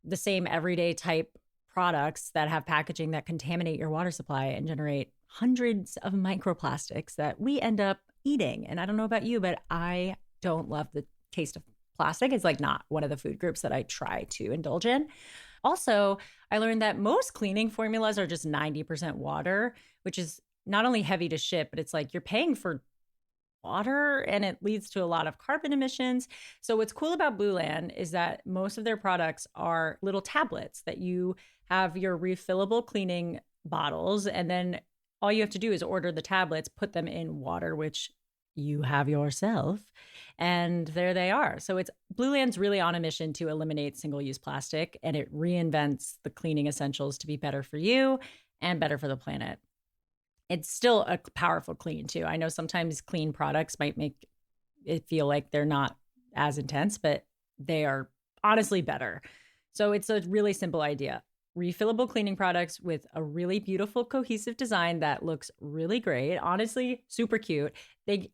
the same everyday type products that have packaging that contaminate your water supply and generate hundreds of microplastics that we end up eating. And I don't know about you, but I don't love the taste of plastic. It's like not one of the food groups that I try to indulge in. Also, I learned that most cleaning formulas are just 90% water, which is not only heavy to ship, but it's like you're paying for water and it leads to a lot of carbon emissions. So what's cool about Blue Land is that most of their products are little tablets that you have your refillable cleaning bottles, and then all you have to do is order the tablets, put them in water, which you have yourself, and there they are. So it's Blue Land's really on a mission to eliminate single-use plastic, and it reinvents the cleaning essentials to be better for you and better for the planet. It's still a powerful clean too. I know sometimes clean products might make it feel like they're not as intense, but they are honestly better. So it's a really simple idea. Refillable cleaning products with a really beautiful cohesive design that looks really great. Honestly, super cute.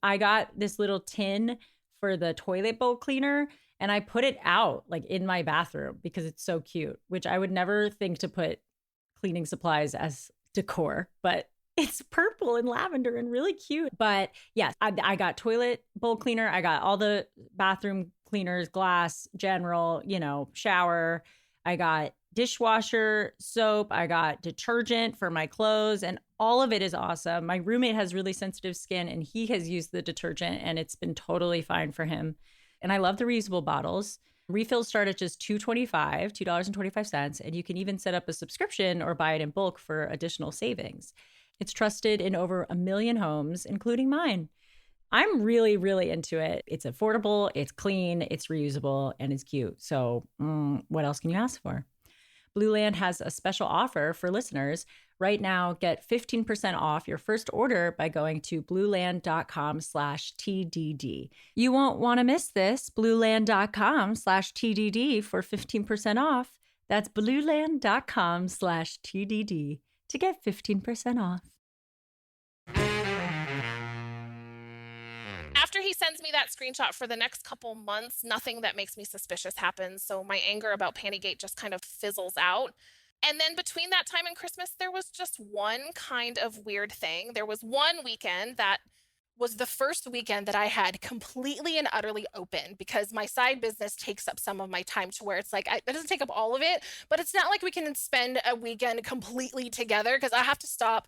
I got this little tin for the toilet bowl cleaner and I put it out like in my bathroom because it's so cute, which I would never think to put cleaning supplies as decor, but it's purple and lavender and really cute. But yes, I got toilet bowl cleaner. I got all the bathroom cleaners, glass, general, shower. I got dishwasher soap. I got detergent for my clothes, and all of it is awesome. My roommate has really sensitive skin and he has used the detergent and it's been totally fine for him. And I love the reusable bottles. Refills start at just $2.25, and you can even set up a subscription or buy it in bulk for additional savings. It's trusted in over 1 million homes, including mine. I'm really, really into it. It's affordable, it's clean, it's reusable, and it's cute. So what else can you ask for? Blue Land has a special offer for listeners. Right now, get 15% off your first order by going to blueland.com/TDD. You won't want to miss this. Blueland.com/TDD for 15% off. That's blueland.com/TDD to get 15% off. After he sends me that screenshot for the next couple months, nothing that makes me suspicious happens. So my anger about PantyGate just kind of fizzles out. And then between that time and Christmas, there was just one kind of weird thing. There was one weekend that was the first weekend that I had completely and utterly open because my side business takes up some of my time to where it's like, it doesn't take up all of it, but it's not like we can spend a weekend completely together because I have to stop,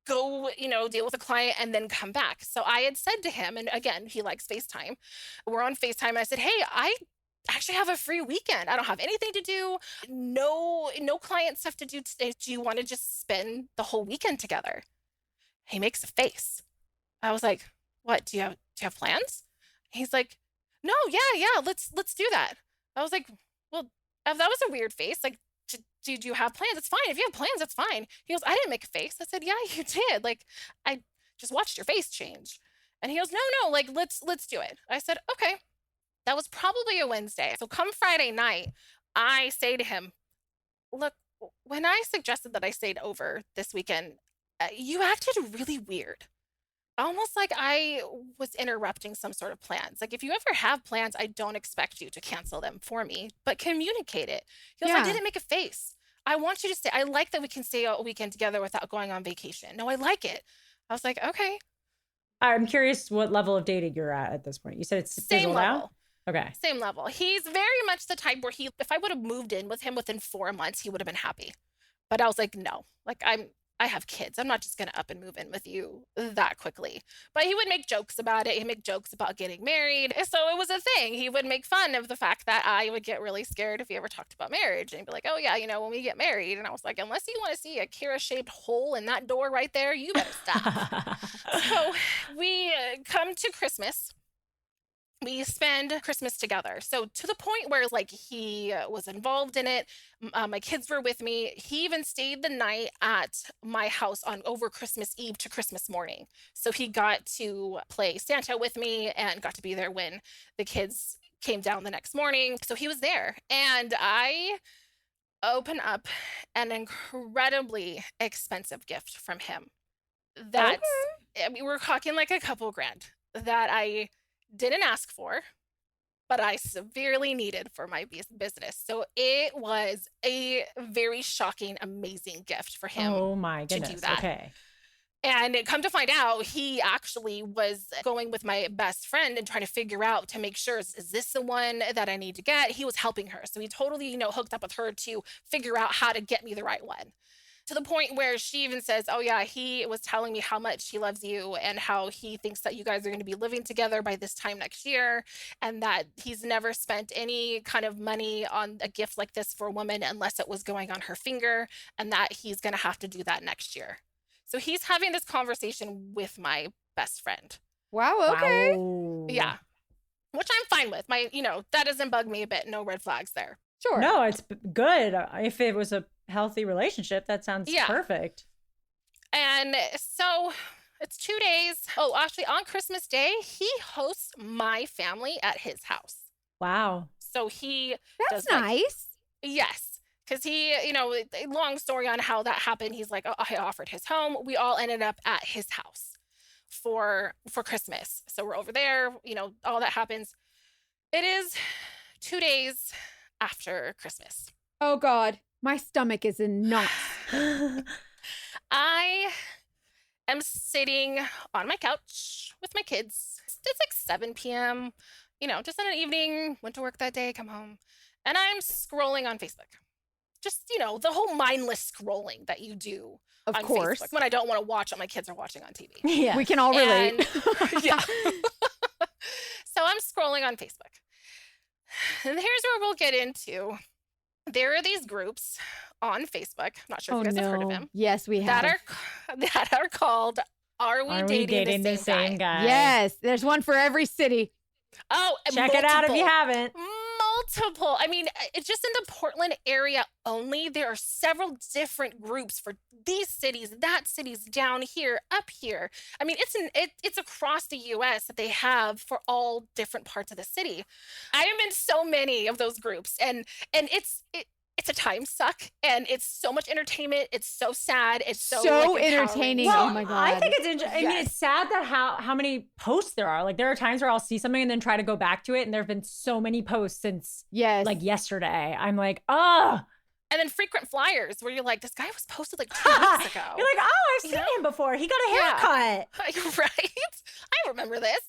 go, deal with a client and then come back. So I had said to him, and again, he likes FaceTime. We're on FaceTime. And I said, hey, I actually have a free weekend. I don't have anything to do. No client stuff to do today. Do you want to just spend the whole weekend together? He makes a face. I was like, what? Do you have plans? He's like, no, yeah. Let's do that. I was like, well, that was a weird face. Like, do you have plans? It's fine. If you have plans, that's fine. He goes, I didn't make a face. I said, yeah, you did. Like, I just watched your face change. And he goes, no, like, let's do it. I said, okay. That was probably a Wednesday. So come Friday night, I say to him, look, when I suggested that I stayed over this weekend, you acted really weird. Almost like I was interrupting some sort of plans. Like, if you ever have plans, I don't expect you to cancel them for me, but communicate it. He goes, I Yeah. didn't make a face. I want you to stay. I like that we can stay a weekend together without going on vacation. No, I like it. I was like, okay, I'm curious what level of dating you're at this point. You said it's same fizzled out? level. Okay. Same level. He's very much the type where if I would have moved in with him within 4 months, he would have been happy. But I was like, no, like I have kids. I'm not just going to up and move in with you that quickly. But he would make jokes about it. He'd make jokes about getting married. So it was a thing. He would make fun of the fact that I would get really scared if he ever talked about marriage. And he'd be like, oh yeah, when we get married. And I was like, unless you want to see a Kira-shaped hole in that door right there, you better stop. So we come to Christmas. We spend Christmas together. So to the point where like he was involved in it. My kids were with me. He even stayed the night at my house on over Christmas Eve to Christmas morning. So he got to play Santa with me and got to be there when the kids came down the next morning. So he was there. And I open up an incredibly expensive gift from him. That's, I mean, we're talking like a couple grand that I didn't ask for, but I severely needed for my business. So it was a very shocking, amazing gift for him. Oh my to do goodness. that. Okay. And come to find out, he actually was going with my best friend and trying to figure out to make sure, is this the one that I need to get? He was helping her. So he totally, hooked up with her to figure out how to get me the right one. To the point where she even says, oh yeah, he was telling me how much he loves you and how he thinks that you guys are going to be living together by this time next year, and that he's never spent any kind of money on a gift like this for a woman unless it was going on her finger, and that he's going to have to do that next year. So he's having this conversation with my best friend. Wow. Okay. Wow. Yeah. Which I'm fine with. That doesn't bug me a bit. No red flags there. Sure. No, it's good. If it was a healthy relationship, that sounds Yeah. perfect. And so it's 2 days. Oh, actually, on Christmas Day, he hosts my family at his house. Wow. So he That's does, like, nice. yes. Because he, long story on how that happened. He's like, oh, I offered his home. We all ended up at his house for Christmas. So we're over there, all that happens. It is 2 days after Christmas. Oh God, my stomach is in knots. I am sitting on my couch with my kids. It's like 7 p.m., just in an evening, went to work that day, come home, and I'm scrolling on Facebook. Just, the whole mindless scrolling that you do Of on course. Facebook when I don't want to watch what my kids are watching on TV. Yeah. We can all relate. And- yeah. So I'm scrolling on Facebook. And here's where we'll get into. There are these groups on Facebook. I'm not sure if you guys have heard of them. Yes, we have. That are called Are We Dating the Same Guy? Yes, there's one for every city. Oh, Check it out if you multiple. haven't. Multiple. I mean, it's just in the Portland area only. There are several different groups for these cities, that cities, down here, up here. I mean, it's across the U.S. that they have for all different parts of the city. I am in so many of those groups, and it's a time suck, and it's so much entertainment. It's so sad. It's so like, entertaining. Well, Oh my God. I think it's interesting. I mean, Yes. it's sad that how many posts there are. Like, there are times where I'll see something and then try to go back to it, and there have been so many posts since Yes. like yesterday. I'm like, oh, And then frequent flyers where you're like, this guy was posted like 2 weeks ago. you're like, oh, I've seen You know? him before. He got a Yeah. haircut. Right? I remember this.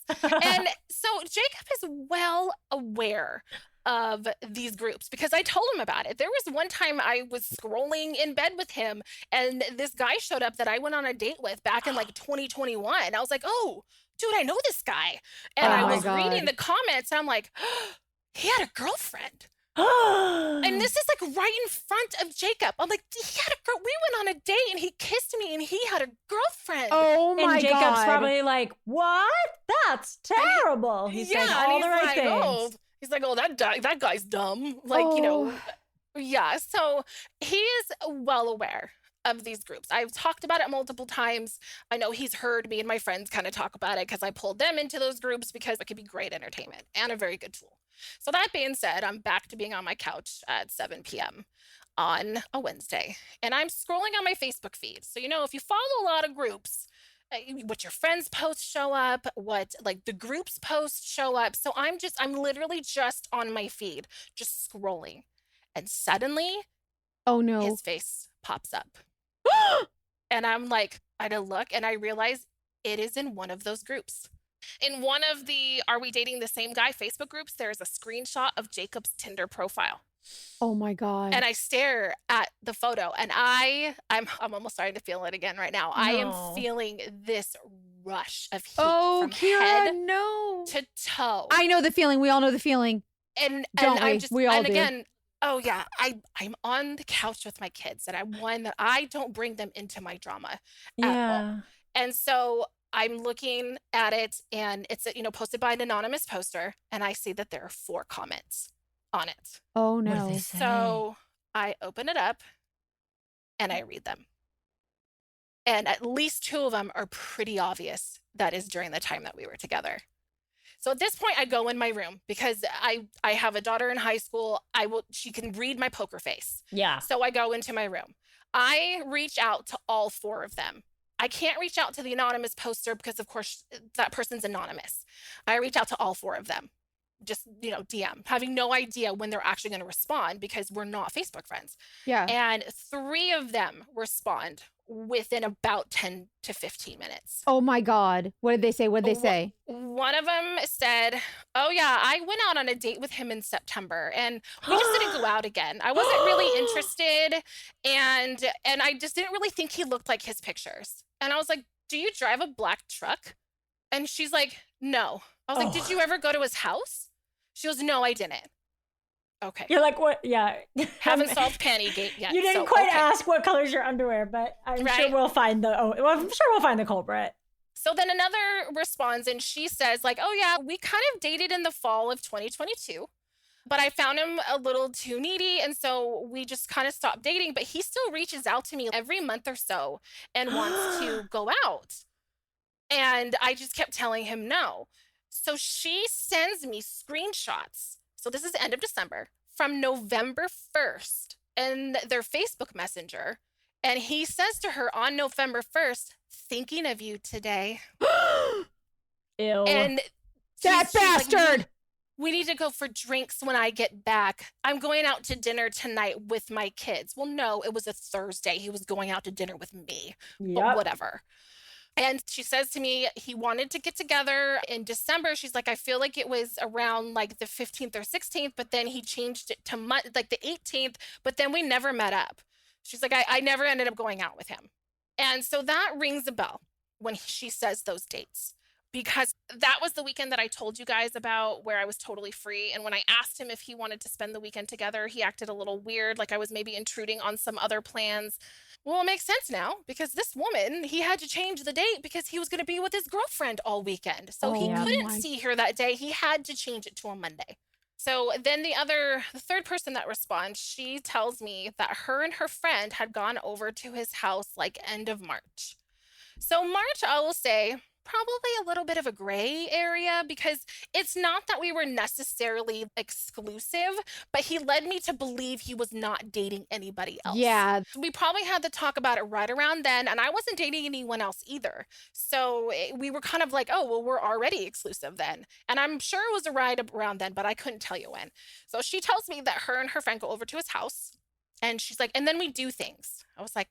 And so Jacob is well aware of these groups because I told him about it. There was one time I was scrolling in bed with him and this guy showed up that I went on a date with back in like 2021. I was like, oh, dude, I know this guy. And Oh I my was God. reading the comments and I'm like, he had a girlfriend. And this is like right in front of Jacob. I'm like, he had a girl. We went on a date and he kissed me and he had a girlfriend. Oh my and Jacob's God. probably like, what? That's terrible. He's saying all and the right like, things. oh, he's like, oh, that guy's dumb. Like, yeah. So he is well aware of these groups. I've talked about it multiple times. I know he's heard me and my friends kind of talk about it because I pulled them into those groups because it could be great entertainment and a very good tool. So that being said, I'm back to being on my couch at 7 p.m. on a Wednesday, and I'm scrolling on my Facebook feed. So, if you follow a lot of groups, what your friends posts show up, what like the groups posts show up. So I'm literally just on my feed, just scrolling. And suddenly Oh no. his face pops up. And I'm like, I look and I realize it is in one of those groups. In one of the Are We Dating the Same Guy Facebook groups, there's a screenshot of Jacob's Tinder profile. Oh my God. And I stare at the photo and I'm almost starting to feel it again right now. I am No. feeling this rush of heat Oh, from Kira, head no. to toe. I know the feeling. We all know the feeling. And Don't I'm we? just We all and do. again, oh yeah, I'm on the couch with my kids and I'm one that I don't bring them into my drama at all. Yeah. And so I'm looking at it and it's posted by an anonymous poster and I see that there are 4 comments on it. Oh What do no. they say? So I open it up and I read them. And at least 2 of them are pretty obvious that is during the time that we were together. So at this point, I go in my room because I have a daughter in high school. She can read my poker face. Yeah. So I go into my room. I reach out to all 4 of them. I can't reach out to the anonymous poster because, of course, that person's anonymous. I reach out to all 4 of them. Just, DM, having no idea when they're actually going to respond because we're not Facebook friends. Yeah. And 3 of them respond within about 10 to 15 minutes. Oh my God. What did they say? What did they say? One of them said, oh yeah, I went out on a date with him in September and we just didn't go out again. I wasn't really interested and I just didn't really think he looked like his pictures. And I was like, do you drive a black truck? And she's like, no. I was like, did you ever go to his house? She goes, no, I didn't. Okay. You're like, what? Yeah. Haven't solved PantyGate yet. You didn't so, quite okay. ask what color's your underwear, but I'm Right. sure we'll find the culprit. So then another responds and she says like, oh yeah, we kind of dated in the fall of 2022, but I found him a little too needy. And so we just kind of stopped dating, but he still reaches out to me every month or so and wants to go out. And I just kept telling him no. So she sends me screenshots. So this is the end of December from November 1st in their Facebook Messenger. And he says to her on November 1st, thinking of you today. Ew. And That she's like, bastard. we need to go for drinks when I get back. I'm going out to dinner tonight with my kids. Well, no, it was a Thursday. He was going out to dinner with me, but Yep. whatever. And she says to me, he wanted to get together in December. She's like, I feel like it was around like the 15th or 16th, but then he changed it to like the 18th, but then we never met up. She's like, I never ended up going out with him. And so that rings a bell when she says those dates, because that was the weekend that I told you guys about where I was totally free. And when I asked him if he wanted to spend the weekend together, he acted a little weird, like I was maybe intruding on some other plans. Well, it makes sense now because this woman, he had to change the date because he was going to be with his girlfriend all weekend. So he Oh couldn't my- see her that day. He had to change it to a Monday. So then the third person that responds, she tells me that her and her friend had gone over to his house like end of March. So March, I will say, probably a little bit of a gray area because it's not that we were necessarily exclusive, but he led me to believe he was not dating anybody else. Yeah. We probably had to talk about it right around then, and I wasn't dating anyone else either. So we were kind of like, oh, well, we're already exclusive then. And I'm sure it was right around then, but I couldn't tell you when. So she tells me that her and her friend go over to his house, and she's like, and then we do things. I was like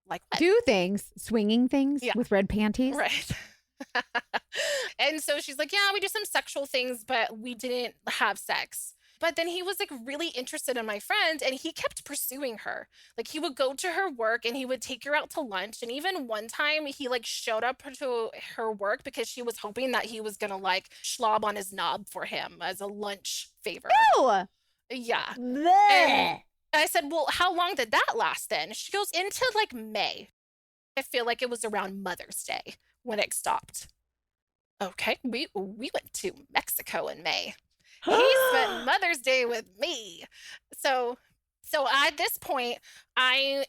what? Do things, swinging things Yeah. with red panties. Right. And so she's like, yeah, we do some sexual things, but we didn't have sex. But then he was like really interested in my friend and he kept pursuing her. Like he would go to her work and he would take her out to lunch. And even one time he like showed up to her work because she was hoping that he was going to like slob on his knob for him as a lunch favor. Ew. Yeah. Bleh. And I said, well, how long did that last then? She goes into like May. I feel like it was around Mother's Day when it stopped. Okay, we went to Mexico in May. He spent Mother's Day with me. So at this point, I'm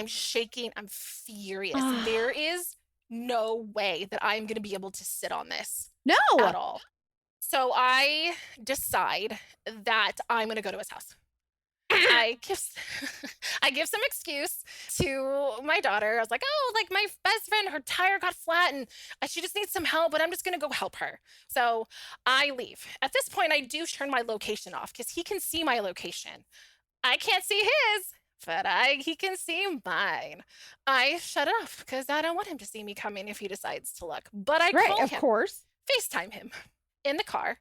shaking, I'm furious. There is no way that I'm going to be able to sit on this No. at all. So I decide that I'm going to go to his house. I give I give some excuse to my daughter. I was like, oh, like my best friend, her tire got flat and she just needs some help, but I'm just gonna go help her. So I leave. At this point, I do turn my location off because he can see my location. I can't see his, but he can see mine. I shut it off because I don't want him to see me coming if he decides to look. But I Right, call of him, course. FaceTime him in the car.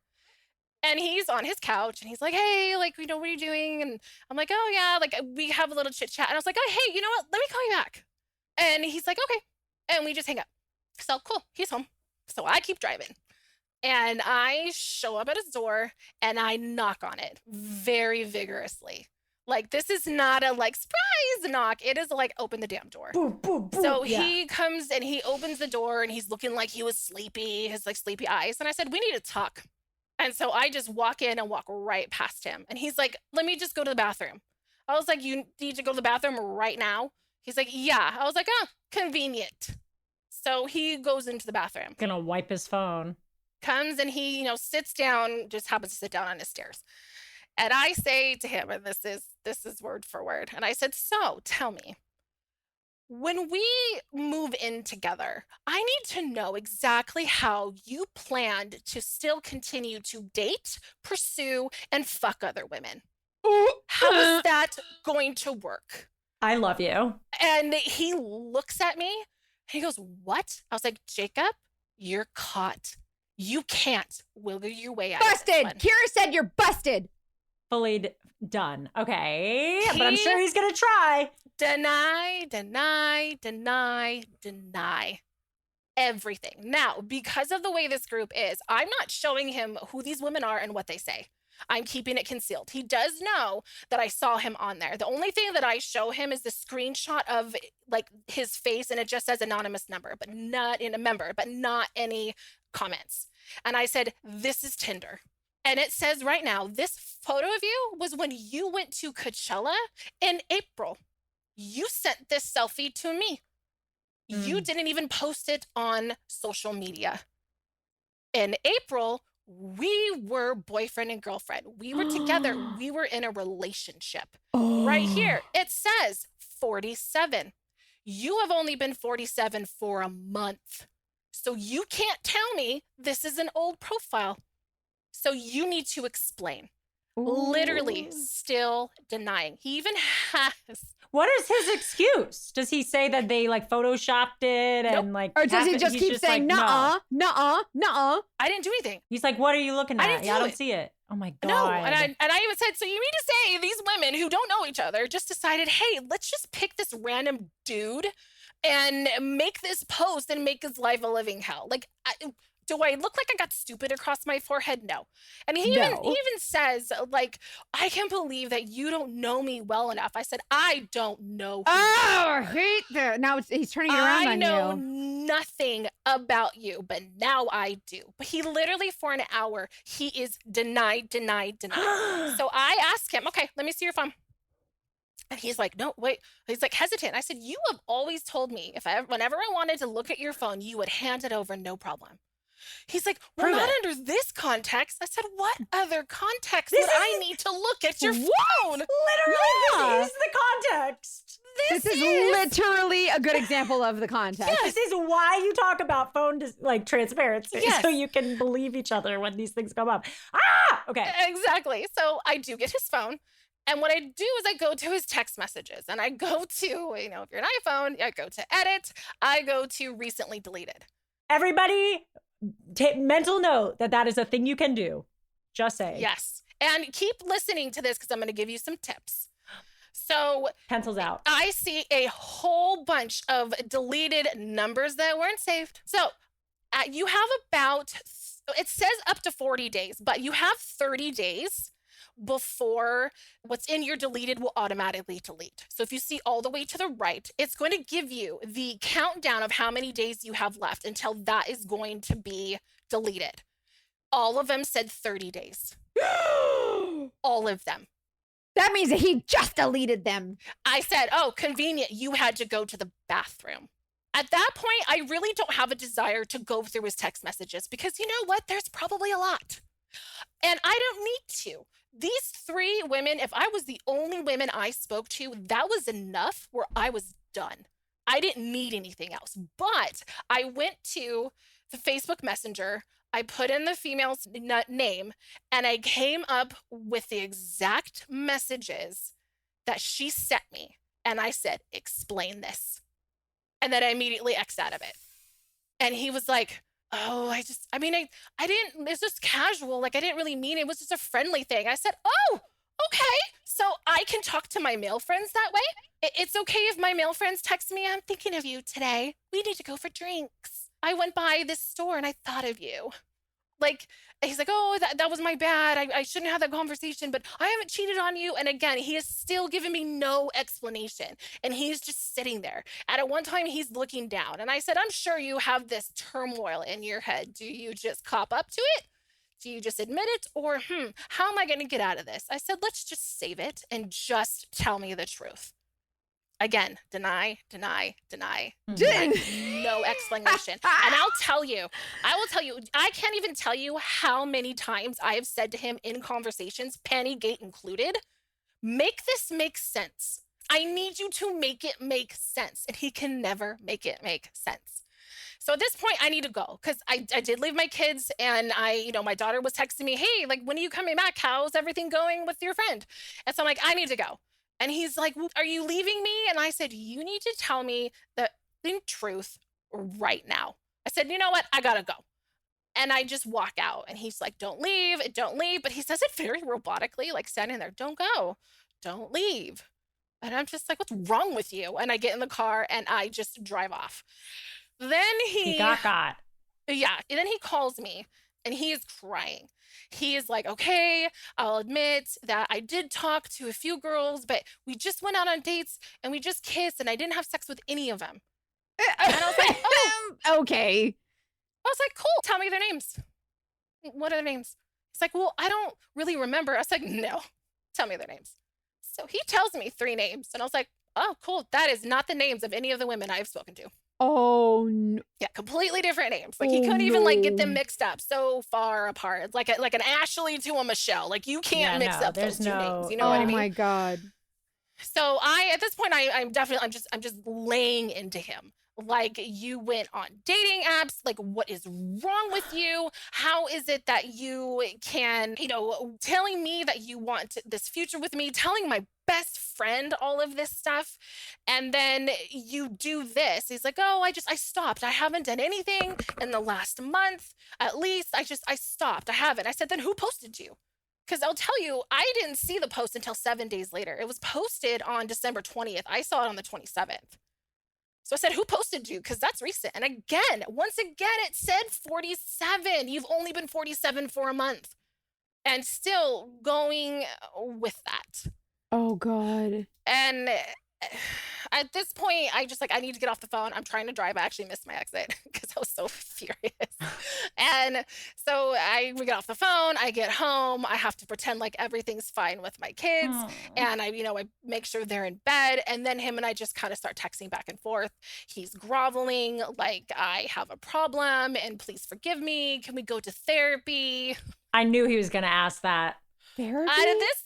And he's on his couch and he's like, hey, like, what are you doing? And I'm like, oh, yeah, like we have a little chit chat. And I was like, oh, hey, you know what? Let me call you back. And he's like, okay. And we just hang up. So cool. He's home. So I keep driving. And I show up at his door and I knock on it very vigorously. Like, this is not a like surprise knock. It is like, open the damn door. Boom, boom, boom. So he comes and he opens the door and he's looking like he was sleepy, his like sleepy eyes. And I said, we need to talk. And so I just walk in and walk right past him. And he's like, let me just go to the bathroom. I was like, you need to go to the bathroom right now? He's like, yeah. I was like, oh, convenient. So he goes into the bathroom. Gonna wipe his phone. Comes and he, sits down, just happens to sit down on his stairs. And I say to him, and this is word for word. And I said, so tell me, when we move in together, I need to know exactly how you planned to still continue to date, pursue, and fuck other women. How is that going to work? I love you. And he looks at me and he goes, what? I was like, Jacob, you're caught. You can't wiggle your way out Busted. of this Kira said you're busted. Fully done. Okay. But I'm sure he's gonna try. Deny, deny, deny, deny everything. Now, because of the way this group is, I'm not showing him who these women are and what they say. I'm keeping it concealed. He does know that I saw him on there. The only thing that I show him is the screenshot of like his face and it just says anonymous number, but not in a member, but not any comments. And I said, this is Tinder. And it says right now, this photo of you was when you went to Coachella in April. You sent this selfie to me. You didn't even post it on social media. In April, we were boyfriend and girlfriend. We were together. We were in a relationship. Right here, it says 47. You have only been 47 for a month. So you can't tell me this is an old profile. So you need to explain. Literally still denying. He even has. What is his excuse? Does he say that they like photoshopped it and like, or does he just he's keep saying, like, nuh-uh, no. nuh-uh? I didn't do anything. He's like, what are you looking at? I didn't I do don't it. see it. Oh my God. No, and I even said, so you mean to say these women who don't know each other just decided, hey, let's just pick this random dude and make this post and make his life a living hell. Like, do I look like I got stupid across my forehead? No. And he even says, like, I can't believe that you don't know me well enough. I said, I don't know. I hate that. Now he's turning it around on you. I know nothing about you, but now I do. But he literally, for an hour, he is denied. So I asked him, okay, let me see your phone. And he's like, no, wait. He's like hesitant. I said, you have always told me whenever I wanted to look at your phone, you would hand it over, no problem. He's like, well, not under this context. I said, what other context would I need to look at your phone? Literally, this is the context. This is literally a good example of the context. This is why you talk about phone transparency, Yes. so you can believe each other when these things come up. Okay. Exactly. So I do get his phone. And what I do is I go to his text messages and I go to, if you're an iPhone, I go to edit, I go to recently deleted. Everybody, mental note that is a thing you can do. Just say. Yes. And keep listening to this because I'm going to give you some tips. So pencils out. I see a whole bunch of deleted numbers that weren't saved. So you have about, it says up to 40 days, but you have 30 days before what's in your deleted will automatically delete. So if you see all the way to the right, it's going to give you the countdown of how many days you have left until that is going to be deleted. All of them said 30 days. All of them. That means that he just deleted them. I said, oh, convenient. You had to go to the bathroom. At that point, I really don't have a desire to go through his text messages because you know what? There's probably a lot. And I don't need to. These 3 women, if I was the only women I spoke to, that was enough where I was done. I didn't need anything else. But I went to the Facebook Messenger, I put in the female's name, and I came up with the exact messages that she sent me. And I said, explain this. And then I immediately X'd out of it. And he was like, oh, I didn't, it's just casual. Like, I didn't really mean it. It was just a friendly thing. I said, oh, okay. So I can talk to my male friends that way. It's okay if my male friends text me, I'm thinking of you today. We need to go for drinks. I went by this store and I thought of you. Like, he's like, oh, that was my bad. I shouldn't have that conversation, but I haven't cheated on you. And again, he is still giving me no explanation. And he's just sitting there. And at one time, he's looking down. And I said, I'm sure you have this turmoil in your head. Do you just cop up to it? Do you just admit it? Or, how am I going to get out of this? I said, let's just save it and just tell me the truth. Again, deny. No explanation. And I will tell you, I can't even tell you how many times I have said to him in conversations, PantyGate included, make this make sense. I need you to make it make sense. And he can never make it make sense. So at this point, I need to go because I did leave my kids and my daughter was texting me, hey, like, when are you coming back? How's everything going with your friend? And so I'm like, I need to go. And he's like, well, are you leaving me? And I said, you need to tell me the truth right now. I said, you know what? I gotta go. And I just walk out and he's like, don't leave. But he says it very robotically, like standing there, don't go, don't leave. And I'm just like, what's wrong with you? And I get in the car and I just drive off. Then he got. Yeah. And then he calls me and he is crying. He is like, okay, I'll admit that I did talk to a few girls, but we just went out on dates and we just kissed and I didn't have sex with any of them. And I was like, oh, okay. I was like, cool. Tell me their names. What are their names? He's like, well, I don't really remember. I was like, no, tell me their names. So he tells me 3 names and I was like, oh, cool. That is not the names of any of the women I've spoken to. Oh, no. Yeah, completely different names. Like, he couldn't even, like, get them mixed up so far apart. It's like an Ashley to a Michelle. Like, you can't mix up those 2 names. You know what I mean? Oh, my God. So at this point, I'm just laying into him. Like, you went on dating apps. Like, what is wrong with you? How is it that you can, telling me that you want this future with me, telling my best friend all of this stuff, and then you do this. He's like, oh, I stopped. I haven't done anything in the last month. At least I stopped. I haven't. I said, then who posted you? Because I'll tell you, I didn't see the post until 7 days later. It was posted on December 20th. I saw it on the 27th. So I said, who posted you? Because that's recent. And once again, it said 47. You've only been 47 for a month. And still going with that. Oh, God. And at this point, I need to get off the phone. I'm trying to drive. I actually missed my exit because I was so furious. And so we get off the phone. I get home. I have to pretend like everything's fine with my kids. Aww. And I make sure they're in bed. And then him and I just kind of start texting back and forth. He's groveling like, I have a problem and please forgive me. Can we go to therapy? I knew he was going to ask that. Therapy?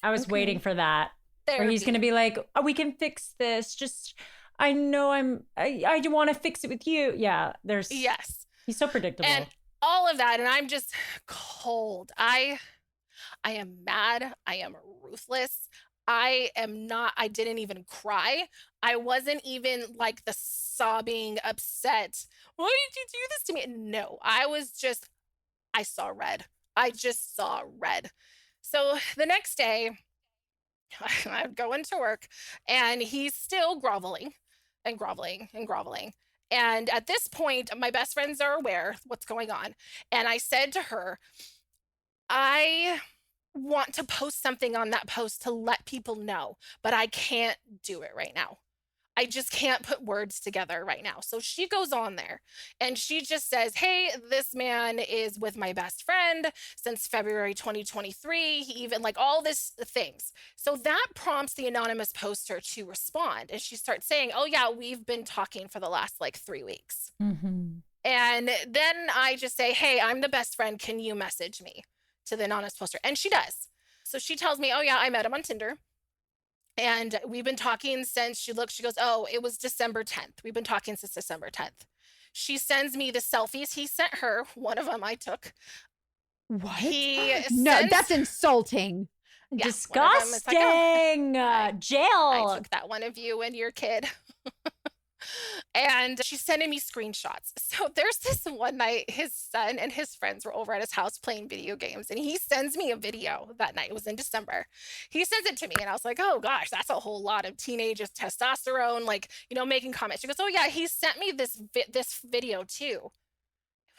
I was waiting for that. Therapy. Where he's going to be like, oh, we can fix this. I know I do want to fix it with you. Yeah, yes. He's so predictable. And all of that. And I'm just cold. I am mad. I am ruthless. I didn't even cry. I wasn't even like the sobbing, upset. Why did you do this to me? No, I saw red. I just saw red. So the next day, I go into work and he's still groveling. And at this point, my best friends are aware what's going on. And I said to her, I want to post something on that post to let people know, but I can't do it right now. I just can't put words together right now. So she goes on there and she just says, hey, this man is with my best friend since February 2023. He even like all this things. So that prompts the anonymous poster to respond. And she starts saying, oh yeah, we've been talking for the last like 3 weeks. Mm-hmm. And then I just say, hey, I'm the best friend. Can you message me? to the anonymous poster. And she does. So she tells me, oh yeah, I met him on Tinder. And we've been talking since she goes, oh, it was December 10th. We've been talking since December 10th. She sends me the selfies he sent her. One of them I took. What? No, that's insulting. Yeah, Disgusting. Jail. I took that one of you and your kid. And she's sending me screenshots. So there's this one night, his son and his friends were over at his house playing video games, and he sends me a video that night. It was in December. He sends it to me, and I was like, oh gosh, that's a whole lot of teenagers, testosterone, like, making comments. She goes, oh yeah, he sent me this video too.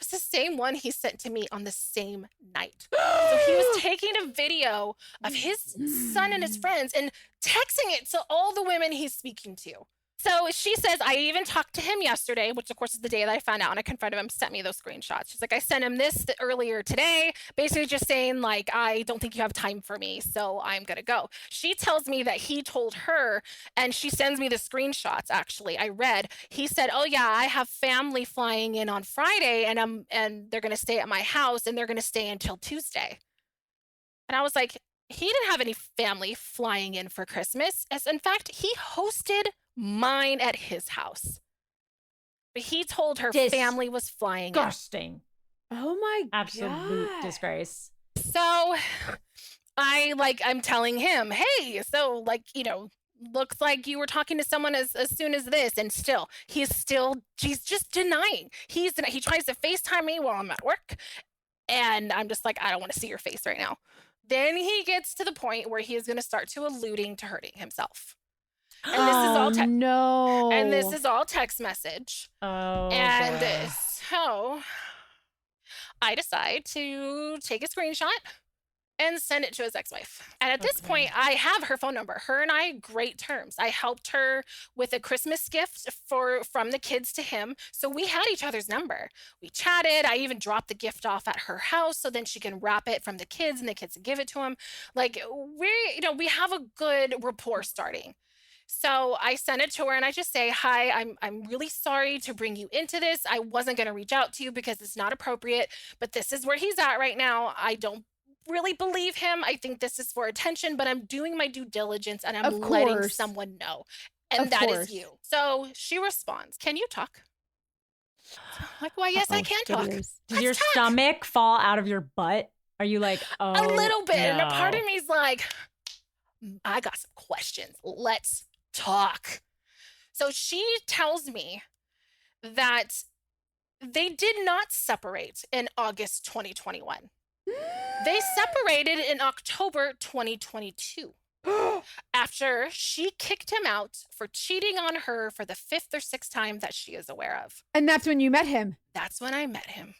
It was the same one he sent to me on the same night. So he was taking a video of his son and his friends and texting it to all the women he's speaking to. So she says, I even talked to him yesterday, which of course is the day that I found out, and I confronted him, sent me those screenshots. She's like, I sent him this earlier today, basically just saying like, I don't think you have time for me, so I'm going to go. She tells me that he told her, and she sends me the screenshots, actually. I read, he said, oh yeah, I have family flying in on Friday, and they're going to stay at my house, and they're going to stay until Tuesday. And I was like, he didn't have any family flying in for Christmas. As in fact, he hosted mine at his house. But he told her family was flying in. Disgusting. Oh my Absolute God. disgrace. So I'm telling him, hey, so looks like you were talking to someone as soon as this, and he's just denying. He tries to FaceTime me while I'm at work, and I'm just like, I don't want to see your face right now. Then he gets to the point where he is going to start to alluding to hurting himself. And this is all no. And this is all text message. Oh, and boy. so I decide to take a screenshot and send it to his ex-wife. And at this point, I have her phone number. Her and I, great terms. I helped her with a Christmas gift from the kids to him. So we had each other's number. We chatted. I even dropped the gift off at her house so then she can wrap it from the kids and the kids can give it to him. Like we have a good rapport starting. So I send it to her and I just say, hi, I'm really sorry to bring you into this. I wasn't going to reach out to you because it's not appropriate, but this is where he's at right now. I don't really believe him. I think this is for attention, but I'm doing my due diligence and I'm letting someone know. And that is you. So she responds, can you talk? Like, well, yes, I can talk. Does your stomach fall out of your butt? Are you like, oh, a little bit. No. And a part of me is like, I got some questions. Let's talk. So she tells me that they did not separate in August 2021. They separated in October 2022 after she kicked him out for cheating on her for the 5th or 6th time that she is aware of. And that's when you met him. That's when I met him.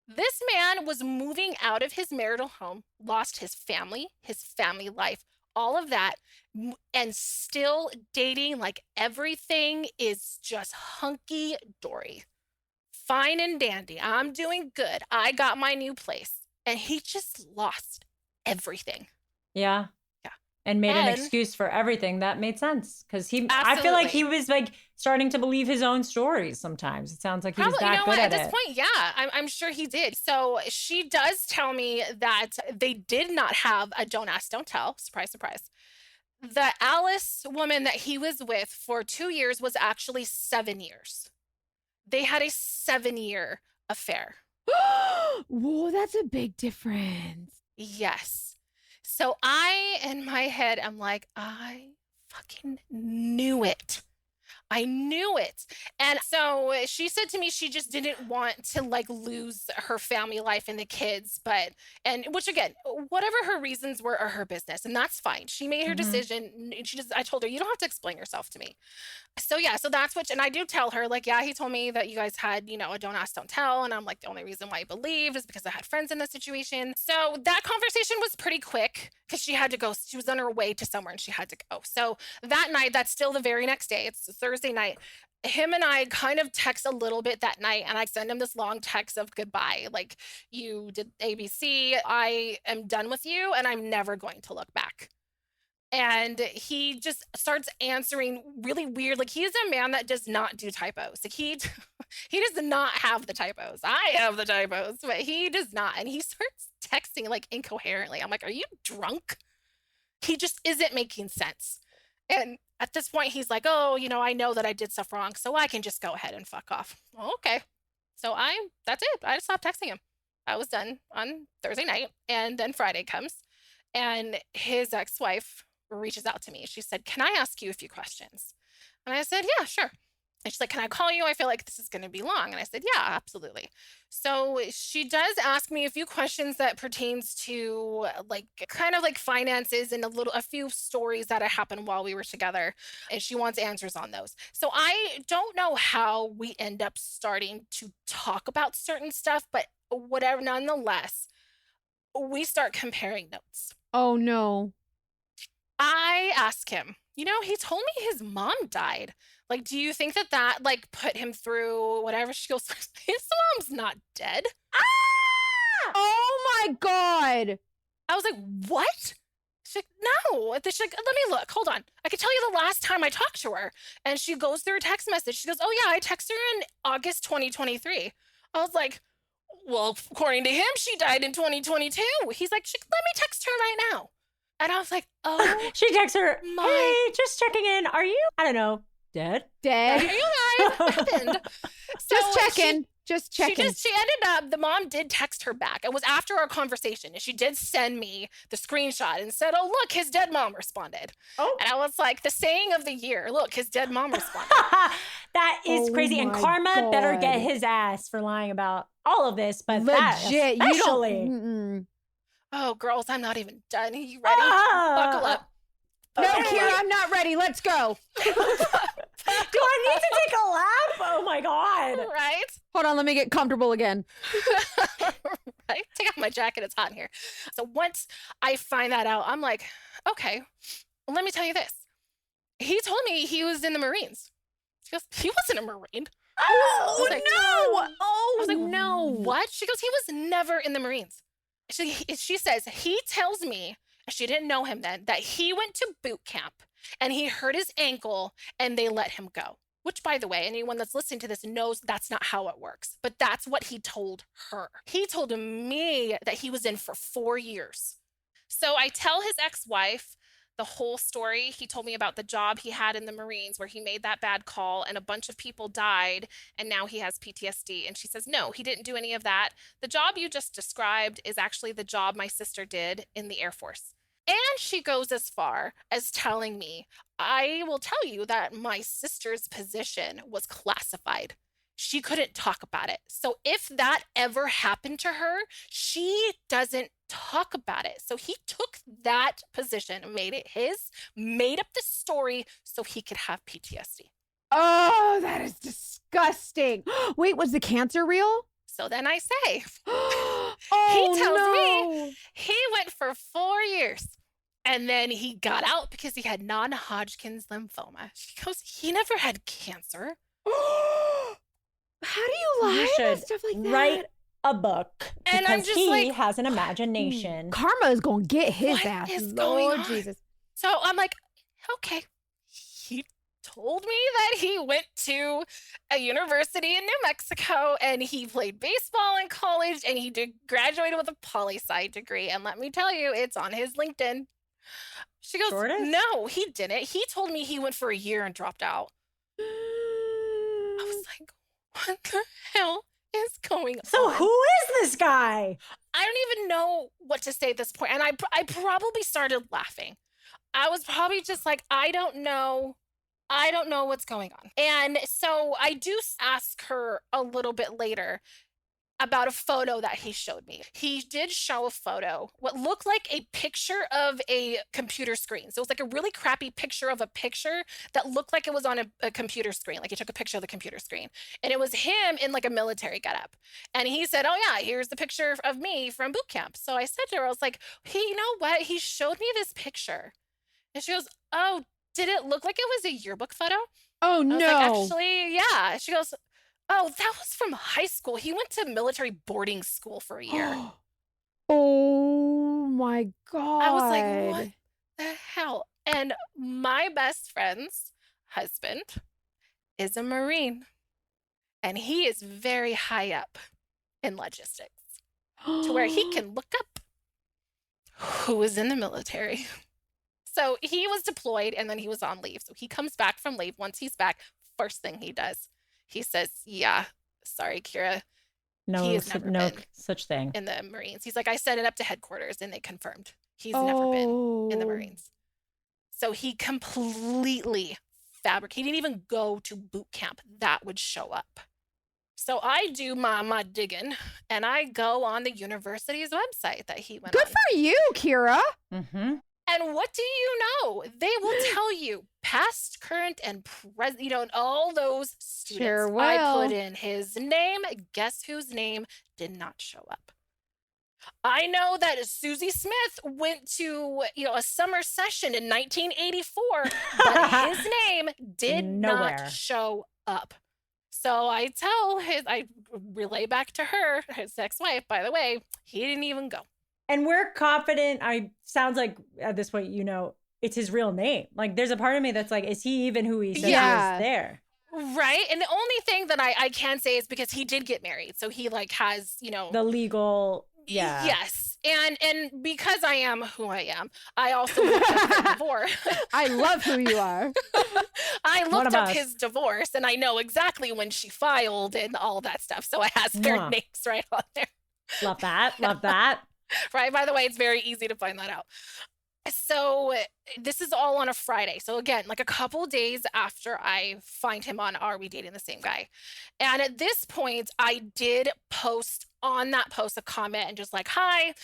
This man was moving out of his marital home, lost his family life, all of that, and still dating like everything is just hunky-dory. Fine and dandy. I'm doing good. I got my new place. And he just lost everything. Yeah. Yeah. And made an excuse for everything. That made sense. Because I feel like he was like starting to believe his own stories sometimes. It sounds like he was that good at it. At this point, yeah, I'm sure he did. So she does tell me that they did not have a don't ask, don't tell. Surprise, surprise. The Alice woman that he was with for 2 years was actually 7 years. They had a 7-year affair. Whoa, that's a big difference. Yes. So in my head, I'm like, I fucking knew it. I knew it. And so she said to me, she just didn't want to lose her family life and the kids, which again, whatever her reasons were are her business. And that's fine. She made her decision. I told her, you don't have to explain yourself to me. So yeah, so that's and I do tell her yeah, he told me that you guys had, a don't ask, don't tell. And I'm like, the only reason why I believed is because I had friends in this situation. So that conversation was pretty quick because she had to go. She was on her way to somewhere and she had to go. So that night, that's still the very next day. It's Thursday night. Him and I kind of text a little bit that night and I send him this long text of goodbye. Like, you did ABC. I am done with you and I'm never going to look back. And he just starts answering really weird. Like, he's a man that does not do typos. Like, he does not have the typos. I have the typos, but he does not. And he starts texting like incoherently. I'm like, are you drunk? He just isn't making sense. And at this point, he's like, oh, I know that I did stuff wrong, so I can just go ahead and fuck off. Well, okay. So that's it. I just stopped texting him. I was done on Thursday night. And then Friday comes, and his ex-wife reaches out to me. She said, can I ask you a few questions? And I said, yeah, sure. And she's like, can I call you? I feel like this is going to be long. And I said, yeah, absolutely. So she does ask me a few questions that pertains to like kind of like finances and a few stories that had happened while we were together. And she wants answers on those. So I don't know how we end up starting to talk about certain stuff, but whatever, nonetheless, we start comparing notes. Oh no. I ask him, he told me his mom died. Like, do you think that like put him through whatever? She goes, his mom's not dead. Ah! Oh my God. I was like, what? She's like, no. She's like, let me look. Hold on. I can tell you the last time I talked to her. And she goes through a text message. She goes, oh yeah, I texted her in August 2023. I was like, well, according to him, she died in 2022. He's like, let me text her right now. And I was like, oh. She texts her, my. hey, just checking in. Are you, I don't know, dead? Are you guys? What happened? So Just checking. She ended up, the mom did text her back. It was after our conversation. And she did send me the screenshot and said, oh, look, his dead mom responded. Oh. And I was like, the saying of the year, look, his dead mom responded. That is crazy. And Karma better get his ass for lying about all of this. But legit, that especially. You don't. Oh, girls, I'm not even done. Are you ready? Buckle up. No, Kira, I'm not ready. Let's go. Do I need to take a lap? Oh my God. Right? Hold on, let me get comfortable again. Right? Take off my jacket. It's hot in here. So once I find that out, I'm like, okay, well, let me tell you this. He told me he was in the Marines. She goes, he wasn't a Marine. Oh, like, no. I was like, no. What? She goes, he was never in the Marines. She says, he tells me, she didn't know him then, that he went to boot camp and he hurt his ankle and they let him go. Which, by the way, anyone that's listening to this knows that's not how it works. But that's what he told her. He told me that he was in for 4 years. So I tell his ex-wife the whole story. He told me about the job he had in the Marines where he made that bad call and a bunch of people died and now he has PTSD. And she says, no, he didn't do any of that. The job you just described is actually the job my sister did in the Air Force. And she goes as far as telling me, I will tell you that my sister's position was classified. She couldn't talk about it. So if that ever happened to her, she doesn't talk about it. So he took that position, made it his, made up the story so he could have PTSD. Oh, that is disgusting. Wait, was the cancer real? So then I say, Oh, he tells no. me he went for 4 years. And then he got out because he had non-Hodgkin's lymphoma. She goes, he never had cancer. How do you lie about stuff like that? Write a book. And I'm just he like, has an imagination. Karma is going to get his what ass. is Lord going on? Jesus. So I'm like, okay. He told me that he went to a university in New Mexico and he played baseball in college and he graduated with a poli-sci degree. And let me tell you, it's on his LinkedIn. She goes, no, he didn't. He told me he went for a year and dropped out. I was like, what the hell is going on? So who is this guy? I don't even know what to say at this point. And I probably started laughing. I was probably just like, I don't know what's going on. And so I do ask her a little bit later about a photo that he showed me. He did show a photo, what looked like a picture of a computer screen. So it was like a really crappy picture of a picture that looked like it was on a computer screen. Like he took a picture of the computer screen. And it was him in like a military getup. And he said, oh yeah, here's the picture of me from boot camp. So I said to her, I was like, hey, you know what? He showed me this picture. And she goes, oh, did it look like it was a yearbook photo? Oh, no. I was like, actually, yeah. She goes, oh, that was from high school. He went to military boarding school for a year. Oh, my God. I was like, what the hell? And my best friend's husband is a Marine. And he is very high up in logistics to where he can look up who was in the military. So he was deployed and then he was on leave. So he comes back from leave. Once he's back, first thing he does, he says, yeah, sorry, Kira. He has never been such thing in the Marines. He's like, I set it up to headquarters and they confirmed he's never been in the Marines. So he completely fabricated. He didn't even go to boot camp. That would show up. So I do my digging and I go on the university's website that he went Good on. for you, Kira. Mm-hmm. And what do you know? They will tell you past, current, and present, and all those students. Sure will. I put in his name. Guess whose name did not show up? I know that Susie Smith went to, a summer session in 1984, but his name did Nowhere. not show up. So I relay back to her, his ex-wife, by the way, he didn't even go. And we're confident. Sounds like at this point, it's his real name. Like there's a part of me that's like, is he even who he says he is there? Right. And the only thing that I can say is because he did get married. So he has, the legal. Yeah. Yes. And because I am who I am, I also looked up his divorce. I love who you are. I looked up his divorce and I know exactly when she filed and all that stuff. So it has their names right on there. Love that. Love that. Right. By the way, it's very easy to find that out. So this is all on a Friday. So again, like a couple days after I find him on Are We Dating the Same Guy? And at this point, I did post on that post a comment and just like, hi,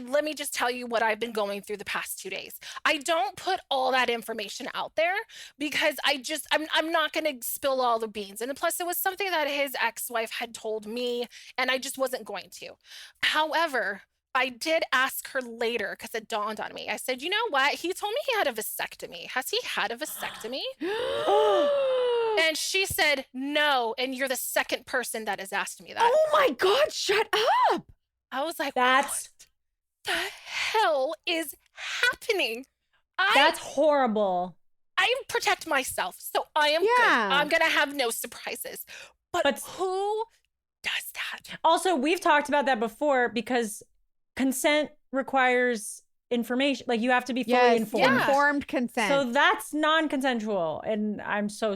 let me just tell you what I've been going through the past 2 days. I don't put all that information out there because I'm not going to spill all the beans. And plus it was something that his ex-wife had told me and I just wasn't going to. However, I did ask her later because it dawned on me. I said, you know what? He told me he had a vasectomy. Has he had a vasectomy? And she said, no. And you're the second person that has asked me that. Oh my God, shut up. I was like, that's what the hell is happening? That's horrible. I protect myself, so I am good. I'm going to have no surprises. But who does that? Also, we've talked about that before because consent requires information. Like you have to be fully informed. Informed consent. So that's non-consensual. And I'm so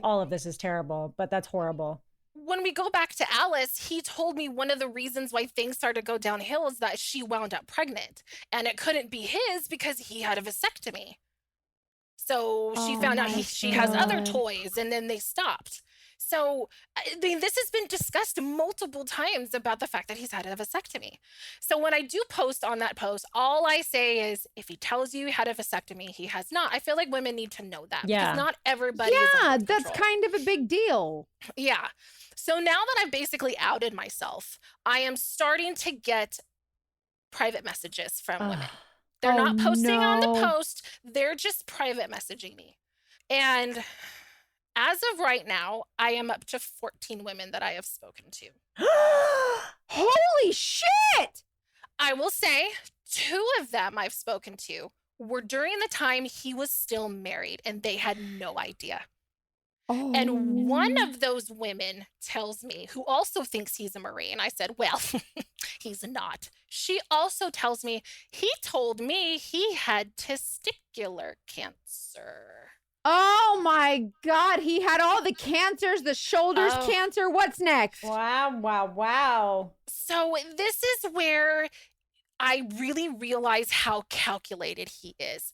all of this is terrible, but that's horrible. When we go back to Alice, he told me one of the reasons why things started to go downhill is that she wound up pregnant and it couldn't be his because he had a vasectomy. So she found out she has other toys and then they stopped. So, I mean, this has been discussed multiple times about the fact that he's had a vasectomy. So when I do post on that post, all I say is, if he tells you he had a vasectomy, he has not. I feel like women need to know that. Yeah. Because not everybody is Yeah, under that's control. kind of a big deal. Yeah. So now that I've basically outed myself, I am starting to get private messages from women. They're not posting on the post. They're just private messaging me. And as of right now, I am up to 14 women that I have spoken to. Holy shit! I will say 2 of them I've spoken to were during the time he was still married and they had no idea. Oh. And one of those women tells me, who also thinks he's a Marine, I said, well, he's not. She also tells me, he told me he had testicular cancer. Oh my God, he had all the cancers, the shoulders cancer. What's next? Wow. So this is where I really realize how calculated he is.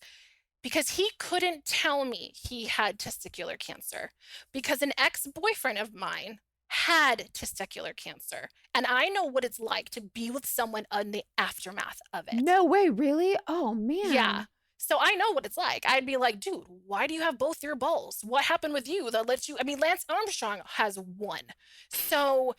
Because he couldn't tell me he had testicular cancer because an ex-boyfriend of mine had testicular cancer. And I know what it's like to be with someone in the aftermath of it. No way, really? Oh, man. Yeah. So I know what it's like. I'd be like, dude, why do you have both your balls? What happened with you that lets you? I mean, Lance Armstrong has one. So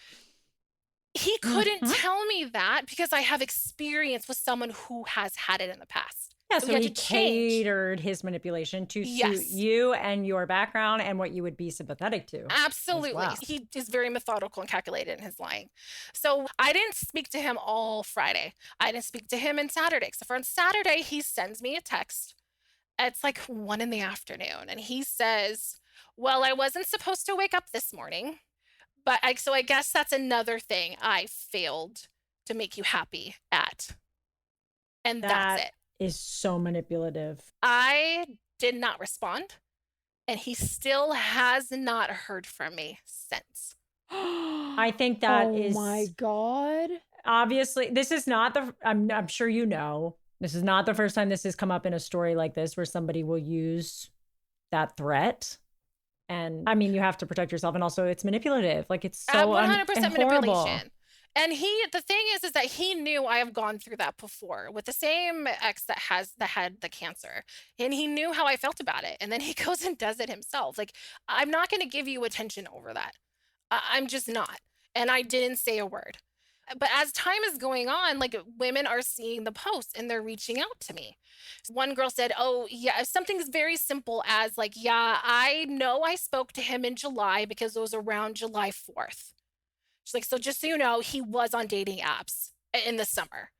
he couldn't tell me that because I have experience with someone who has had it in the past. Yeah, so had he to change. catered his manipulation to suit you and your background and what you would be sympathetic to. Absolutely. Wow. He is very methodical and calculated in his lying. So I didn't speak to him all Friday. I didn't speak to him on Saturday. So on Saturday, he sends me a text. It's like 1 p.m. And he says, well, I wasn't supposed to wake up this morning, but so I guess that's another thing I failed to make you happy at. And that's That it. is so manipulative. I did not respond, and he still has not heard from me since. I think that is Oh my God. obviously, this is not the, I'm sure you know, this is not the first time this has come up in a story like this where somebody will use that threat. And I mean, you have to protect yourself. And also, it's manipulative. Like, it's so 100% and horrible. manipulation. And the thing is that he knew I have gone through that before with the same ex that had the cancer, and he knew how I felt about it. And then he goes and does it himself. Like, I'm not going to give you attention over that. I'm just not. And I didn't say a word. But as time is going on, like, women are seeing the posts and they're reaching out to me. One girl said, "Oh, yeah, something very simple as like, yeah, I know I spoke to him in July because it was around July 4th." She's like, "So just so you know, he was on dating apps in the summer."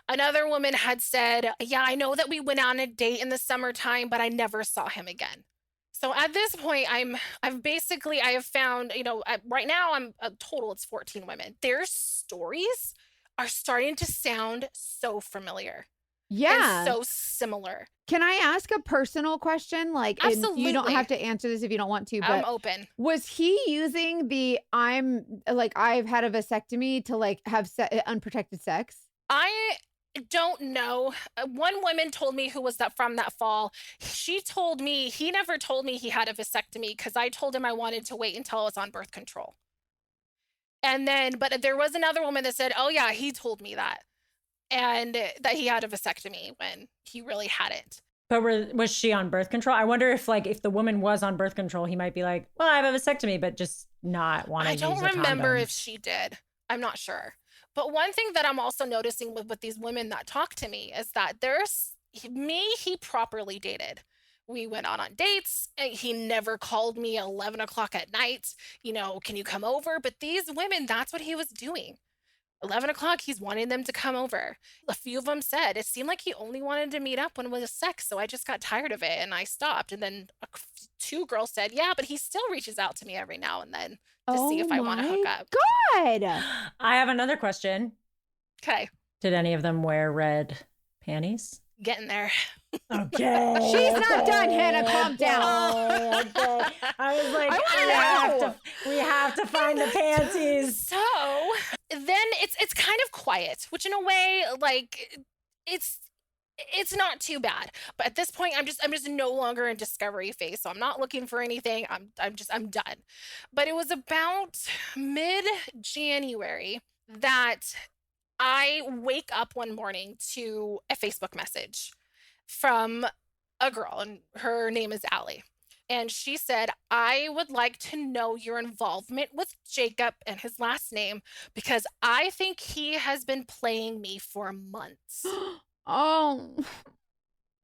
Another woman had said, "Yeah, I know that we went on a date in the summertime, but I never saw him again." So at this point, I have found, right now I'm a total, it's 14 women. Their stories are starting to sound so familiar Yeah. and so similar. Can I ask a personal question? Like, and you don't Absolutely. have to answer this if you don't want to, I'm but open. was he using the I've had a vasectomy to like have unprotected sex? I don't know. One woman told me who was that from that fall. She told me he never told me he had a vasectomy because I told him I wanted to wait until I was on birth control. And then, but there was another woman that said, "Oh yeah, he told me that." And that he had a vasectomy when he really hadn't. But was she on birth control? I wonder if, like, if the woman was on birth control, he might be like, "Well, I have a vasectomy," but just not want to use a condom. I don't remember if she did. I'm not sure. But one thing that I'm also noticing with these women that talk to me is that he properly dated. We went on dates. And he never called me at 11 o'clock at night. Can you come over? But these women, that's what he was doing. 11 o'clock, he's wanting them to come over. A few of them said it seemed like he only wanted to meet up when it was sex, so I just got tired of it and I stopped. And then two girls said, "Yeah, but he still reaches out to me every now and then to see if I want to hook up." God. I have another question. Okay, Did any of them wear red panties? getting there. Okay. She's not done, Hannah. Calm down. Okay. I was like, I wanna know. we have to find the panties. So then it's kind of quiet, which in a way, like, it's not too bad. But at this point, I'm just no longer in discovery phase, so I'm not looking for anything. I'm done. But it was about mid-January that I wake up one morning to a Facebook message from a girl, and her name is Allie. And she said, "I would like to know your involvement with Jacob and his last name because I think he has been playing me for months." Oh,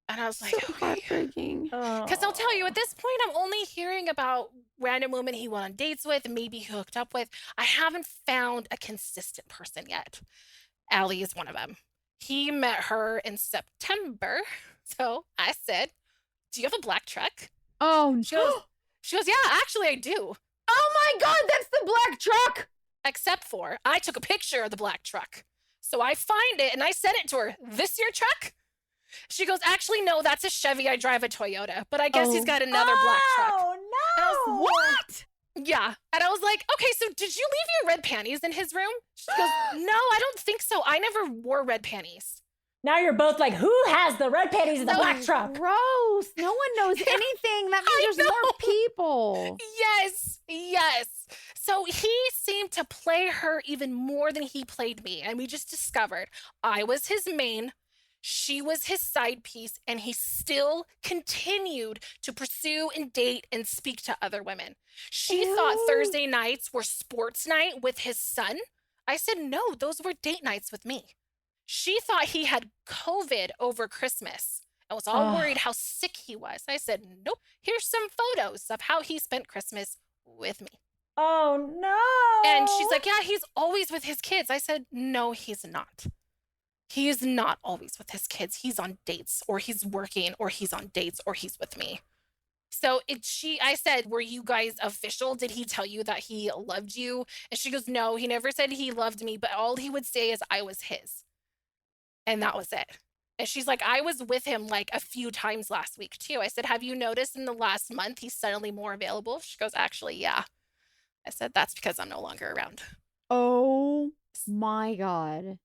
And I was like, so "Okay." heartbreaking. Because I'll tell you, at this point, I'm only hearing about random women he went on dates with, maybe he hooked up with. I haven't found a consistent person yet. Allie is one of them. He met her in September. So I said, "Do you have a black truck?" Oh, She goes, "Yeah, actually I do. oh my God, that's the black truck. Except for I took a picture of the black truck. So I find it and I sent it to her. "This your truck?" She goes, "Actually, no, that's a Chevy. I drive a Toyota. But I guess he's got another black truck." Oh, And I was, no. What? yeah. And I was like, "Okay, so did you leave your red panties in his room?" She goes, "No, I don't think so. I never wore red panties." Now you're both like, who has the red panties in the black truck? Gross. No one knows anything. That means there's more people. Yes. So he seemed to play her even more than he played me. And we just discovered I was his main, she was his side piece, and he still continued to pursue and date and speak to other women. She thought Ew. Thursday nights were sports night with his son. I said, "No, those were date nights with me." She thought he had COVID over Christmas and was all worried how sick he was. I said, "Nope, here's some photos of how he spent Christmas with me." Oh, no. And she's like, "Yeah, he's always with his kids." I said, "No, he's not. He is not always with his kids. He's on dates, or he's working, or he's on dates, or he's with me." So I said, "Were you guys official? Did he tell you that he loved you?" And she goes, "No, he never said he loved me, but all he would say is I was his." And that was it. And she's like, I was with him like a few times last week too. I said, have you noticed in the last month he's suddenly more available? She goes, actually, yeah. I said, that's because I'm no longer around. Oh my God.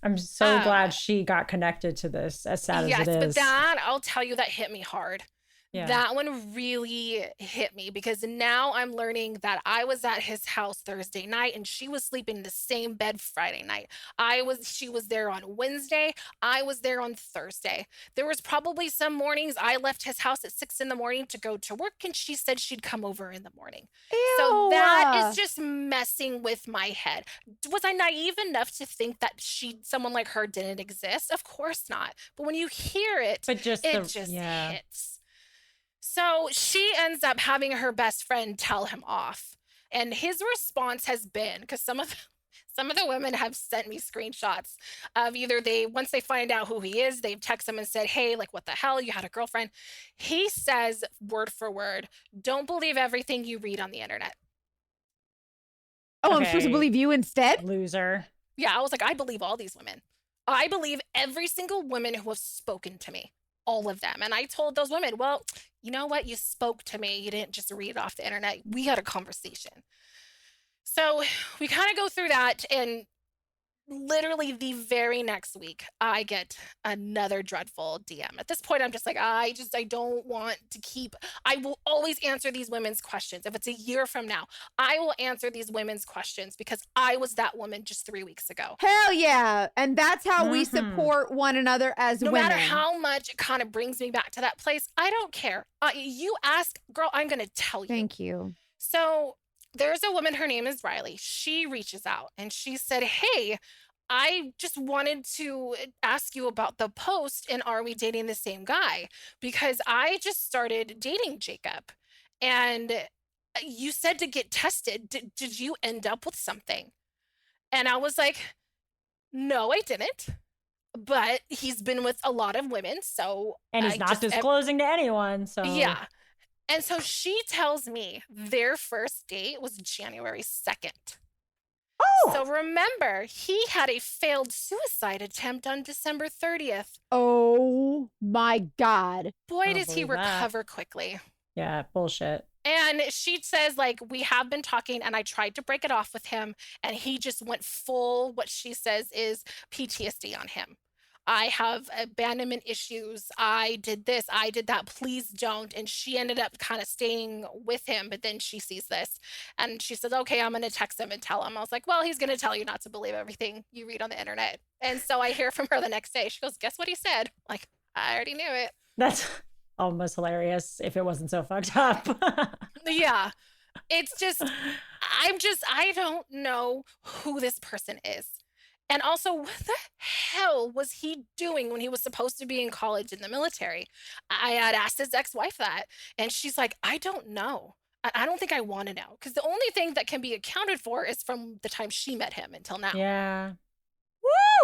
I'm so glad she got connected to this, as sad as it Yes, but is. that, I'll tell you, that hit me hard. Yeah. That one really hit me because now I'm learning that I was at his house Thursday night and she was sleeping in the same bed Friday night. She was there on Wednesday. I was there on Thursday. There was probably some mornings I left his house at 6 a.m. to go to work, and she said she'd come over in the morning. So that is just messing with my head. Was I naive enough to think that someone like her didn't exist? Of course not. But when you hear it, But just hits. So she ends up having her best friend tell him off. And his response has been, because some of the women have sent me screenshots of either once they find out who he is, they've texted him and said, hey, like, what the hell? You had a girlfriend. He says, word for word, don't believe everything you read on the internet. Oh, I'm supposed to believe you instead? Loser. Yeah, I was like, I believe all these women. I believe every single woman who has spoken to me. All of them. And I told those women, well, you know what? You spoke to me. You didn't just read it off the internet. We had a conversation. So we kind of go through that, and literally the very next week, I get another dreadful DM. At this point, I'm just like, I don't want to I will always answer these women's questions. If it's a year from now, I will answer these women's questions because I was that woman just 3 weeks ago. Hell yeah. And that's how we support one another as women. No matter how much it kind of brings me back to that place, I don't care. You ask, girl, I'm going to tell you. Thank you. So there's a woman, her name is Riley. She reaches out and she said, hey, I just wanted to ask you about the post and are we dating the same guy? Because I just started dating Jacob and you said to get tested. Did you end up with something? And I was like, no, I didn't. But he's been with a lot of women, so... And he's not disclosing to anyone, so... Yeah. And so she tells me their first date was January 2nd. Oh! So remember, he had a failed suicide attempt on December 30th. Oh my God. Boy, does he recover quickly. Yeah, bullshit. And she says, like, we have been talking and I tried to break it off with him and he just went full, what she says is PTSD on him. I have abandonment issues. I did this. I did that. Please don't. And she ended up kind of staying with him. But then she sees this and she says, okay, I'm going to text him and tell him. I was like, well, he's going to tell you not to believe everything you read on the internet. And so I hear from her the next day. She goes, guess what he said? Like, I already knew it. That's almost hilarious if it wasn't so fucked up. Yeah. It's just, I don't know who this person is. And also, what the hell was he doing when he was supposed to be in college in the military? I had asked his ex-wife that, and she's like, I don't know. I don't think I want to know. Because the only thing that can be accounted for is from the time she met him until now. Yeah.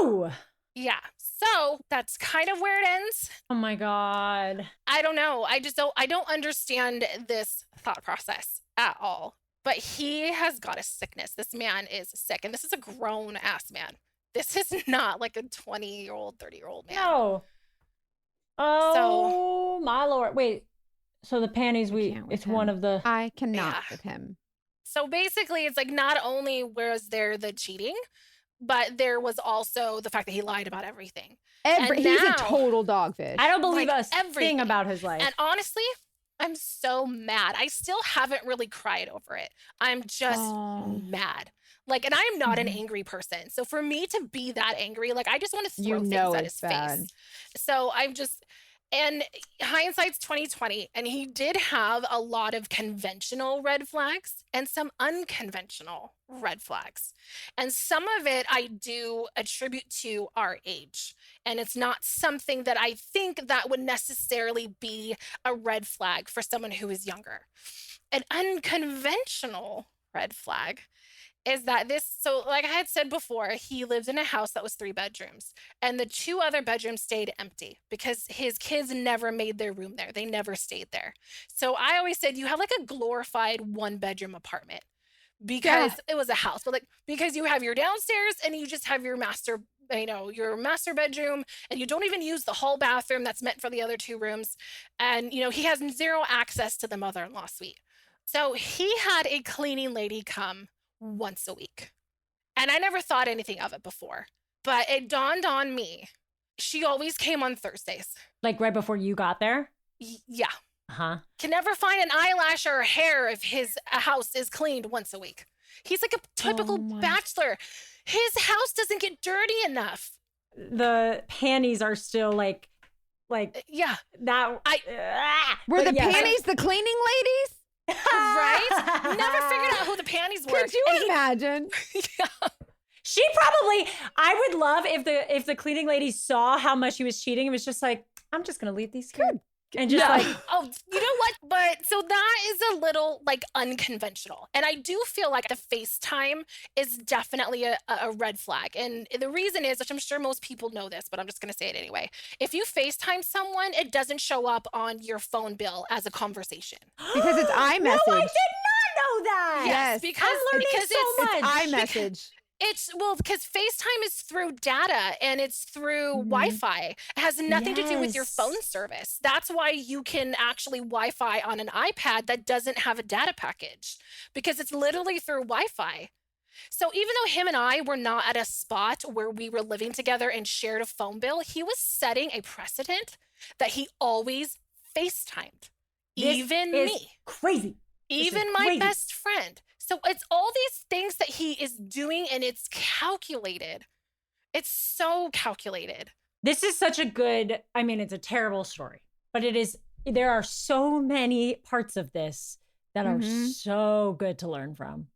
Woo! Yeah. So that's kind of where it ends. Oh my God. I don't know. I don't understand this thought process at all. But he has got a sickness. This man is sick. And this is a grown ass man. This is not like a 20-year-old, 30-year-old man. No. Oh, my Lord. Wait. So the panties, it's one of the... I cannot with him. So basically, it's like not only was there the cheating, but there was also the fact that he lied about everything. He's a total dogfish. I don't believe us everything about his life. And honestly, I'm so mad. I still haven't really cried over it. I'm just mad. Like, and I'm not an angry person. So for me to be that angry, like, I just want to throw things at his face. So I'm just, and hindsight's 2020. And he did have a lot of conventional red flags and some unconventional red flags. And some of it I do attribute to our age. And it's not something that I think that would necessarily be a red flag for someone who is younger. An unconventional red flag is that so like I had said before, he lived in a house that was 3 bedrooms and the 2 other bedrooms stayed empty because his kids never made their room there. They never stayed there. So I always said you have like a glorified 1-bedroom apartment because it was a house, but like because you have your downstairs and you just have your master your master bedroom, and you don't even use the hall bathroom that's meant for the other 2 rooms. And, he has zero access to the mother-in-law suite. So he had a cleaning lady come once a week. And I never thought anything of it before, but it dawned on me. She always came on Thursdays. Like right before you got there? Yeah. Uh-huh. Can never find an eyelash or a hair if his house is cleaned once a week. He's like a typical bachelor. His house doesn't get dirty enough. The panties are still like yeah. That Were the panties the cleaning ladies? Right? Never figured out who the panties were. Could you imagine? Yeah. She probably, I would love if the cleaning lady saw how much he was cheating and was just like, I'm just gonna leave these here. And just oh, you know what? But so that is a little like unconventional. And I do feel like the FaceTime is definitely a red flag. And the reason is, which I'm sure most people know this, but I'm just going to say it anyway. If you FaceTime someone, it doesn't show up on your phone bill as a conversation. Because it's iMessage. No, I did not know that. Yes. Because so much. It's iMessage. Because FaceTime is through data and it's through Wi-Fi. It has nothing to do with your phone service. That's why you can actually Wi-Fi on an iPad that doesn't have a data package, because it's literally through Wi-Fi. So even though him and I were not at a spot where we were living together and shared a phone bill, he was setting a precedent that he always FaceTimed. Even me. Crazy. Even my best friend. So it's all these things that he is doing, and it's calculated. It's so calculated. This is such a good, I mean, it's a terrible story, but there are so many parts of this that are so good to learn from.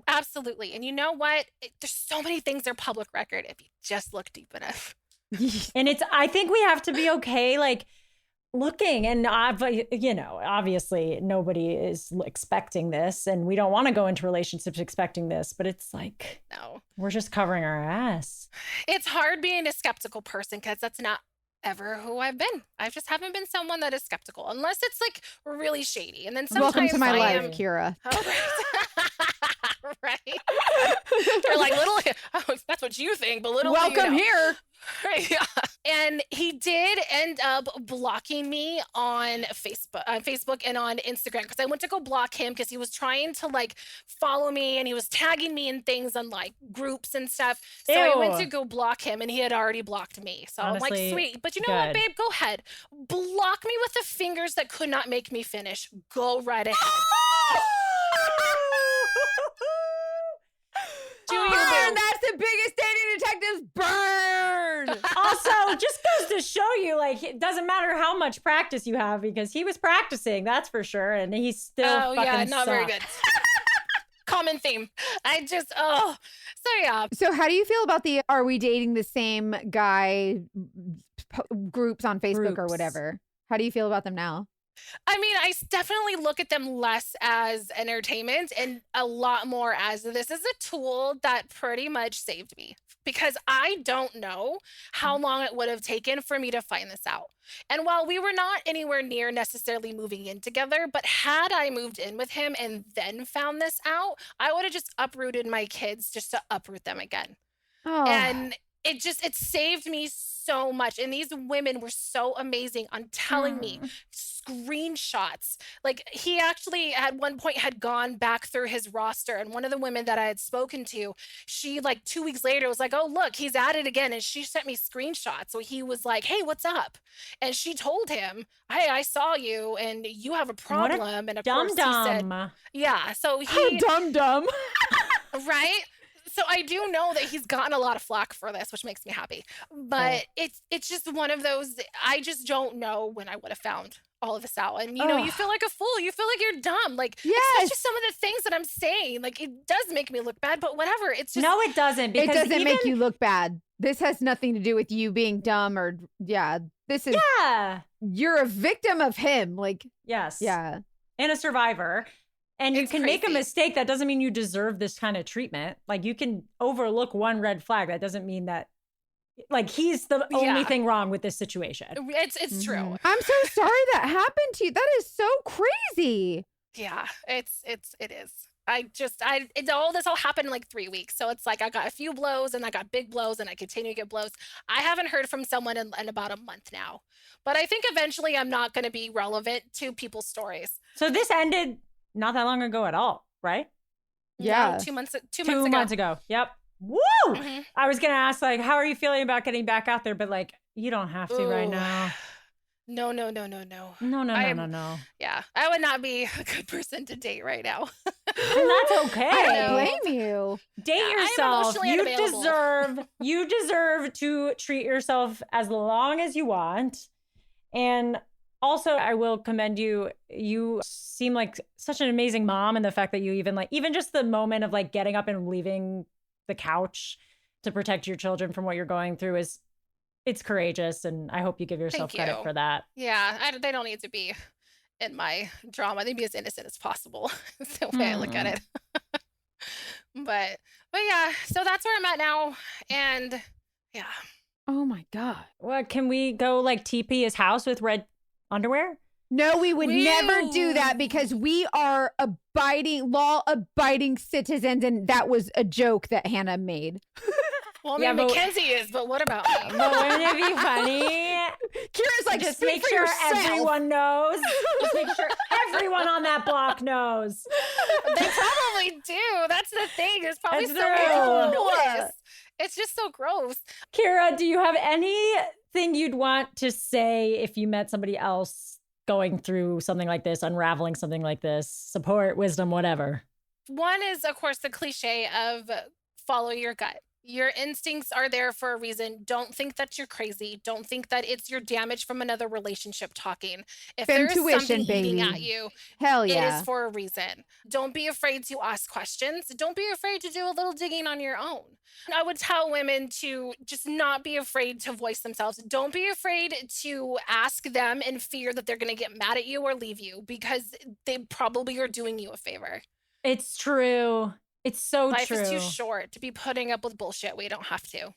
Absolutely. And you know what? There's so many things that are public record if you just look deep enough. And I think we have to be okay, like, looking, and obviously nobody is expecting this, and we don't want to go into relationships expecting this, but it's like, no, we're just covering our ass. It's hard being a skeptical person because that's not ever who I've been. I just haven't been someone that is skeptical unless it's like really shady. And then sometimes welcome to my life, Kira. Oh, right. Right. They're like, that's what you think, but little welcome here. Right, yeah. And he did end up blocking me on Facebook and on Instagram, because I went to go block him because he was trying to like follow me and he was tagging me in things on like groups and stuff. So I went to go block him and he had already blocked me. So honestly, I'm like, sweet. But you know what, babe? Go ahead. Block me with the fingers that could not make me finish. Go right ahead. Burn! That's the biggest dating detectives. Burn! Also, just goes to show you, like, it doesn't matter how much practice you have, because he was practicing, that's for sure, and he's still fucking not sucked. very good. Common theme. So yeah. So how do you feel about the "are we dating the same guy" groups on Facebook or whatever? How do you feel about them now? I mean, I definitely look at them less as entertainment and a lot more as this is a tool that pretty much saved me, because I don't know how long it would have taken for me to find this out. And while we were not anywhere near necessarily moving in together, but had I moved in with him and then found this out, I would have just uprooted my kids just to uproot them again. Oh. And it saved me so much. And these women were so amazing on telling me screenshots. Like, he actually at one point had gone back through his roster, and one of the women that I had spoken to, she like 2 weeks later was like, oh, look, he's at it again. And she sent me screenshots. So he was like, hey, what's up? And she told him, hey, I saw you and you have a problem. And of course he said, yeah. So he dumb. Right? So I do know that he's gotten a lot of flack for this, which makes me happy. But it's just one of those, I just don't know when I would have found all of this out. And, you know, you feel like a fool. You feel like you're dumb. Like, especially some of the things that I'm saying. Like, it does make me look bad, but whatever. It's just. No, it doesn't. It doesn't make you look bad. This has nothing to do with you being dumb or, this is. Yeah. You're a victim of him. Like. Yes. Yeah. And a survivor. And you can crazy. make a mistake. That doesn't mean you deserve this kind of treatment. Like, you can overlook one red flag. That doesn't mean that, like, he's the only thing wrong with this situation. It's true. I'm so sorry that happened to you. That is so crazy. Yeah, it is. This all happened in like 3 weeks. So it's like I got a few blows and I got big blows and I continue to get blows. I haven't heard from someone in about a month now. But I think eventually I'm not going to be relevant to people's stories. So this ended not that long ago at all, right? Yeah. No, 2 months. 2 2 months ago. months ago. Yep. Woo! Mhm. I was gonna ask, like, how are you feeling about getting back out there? But like, you don't have to right Ooh. now. No. No. Yeah, I would not be a good person to date right now. And that's okay. I don't blame you. Date Yeah, I am yourself. emotionally unavailable. You deserve to treat yourself as long as you want. And also, I will commend you. You seem like such an amazing mom, and the fact that you even just the moment of like getting up and leaving the couch to protect your children from what you're going through it's courageous, and I hope you give yourself Thank credit you. for that. Yeah, they don't need to be in my drama. They be as innocent as possible. That's the way I look at it. But yeah, so that's where I'm at now, and yeah. Oh my God. What, can we go like TP his house with red underwear? No, we would never do that Ew. because we are law-abiding citizens, and that was a joke that Hannah made. Well, I Yeah, mean, but- Mackenzie is, but what about me? But wouldn't it be funny? Kira's like, Just speak make for sure yourself. everyone knows. Just make sure everyone on that block knows. They probably do. That's the thing. There's probably That's so many people who true. know this. It's just so gross. Kira, do you have anything you'd want to say if you met somebody else going through something like this, unraveling something like this? Support, wisdom, whatever. One is, of course, the cliche of follow your gut. Your instincts are there for a reason. Don't think that you're crazy. Don't think that it's your damage from another relationship talking. If there's Femtuition, something eating baby. at you, Hell it yeah. is for a reason. Don't be afraid to ask questions. Don't be afraid to do a little digging on your own. I would tell women to just not be afraid to voice themselves. Don't be afraid to ask them in fear that they're going to get mad at you or leave you, because they probably are doing you a favor. It's true. It's so Life true. is too short to be putting up with bullshit. We don't have to.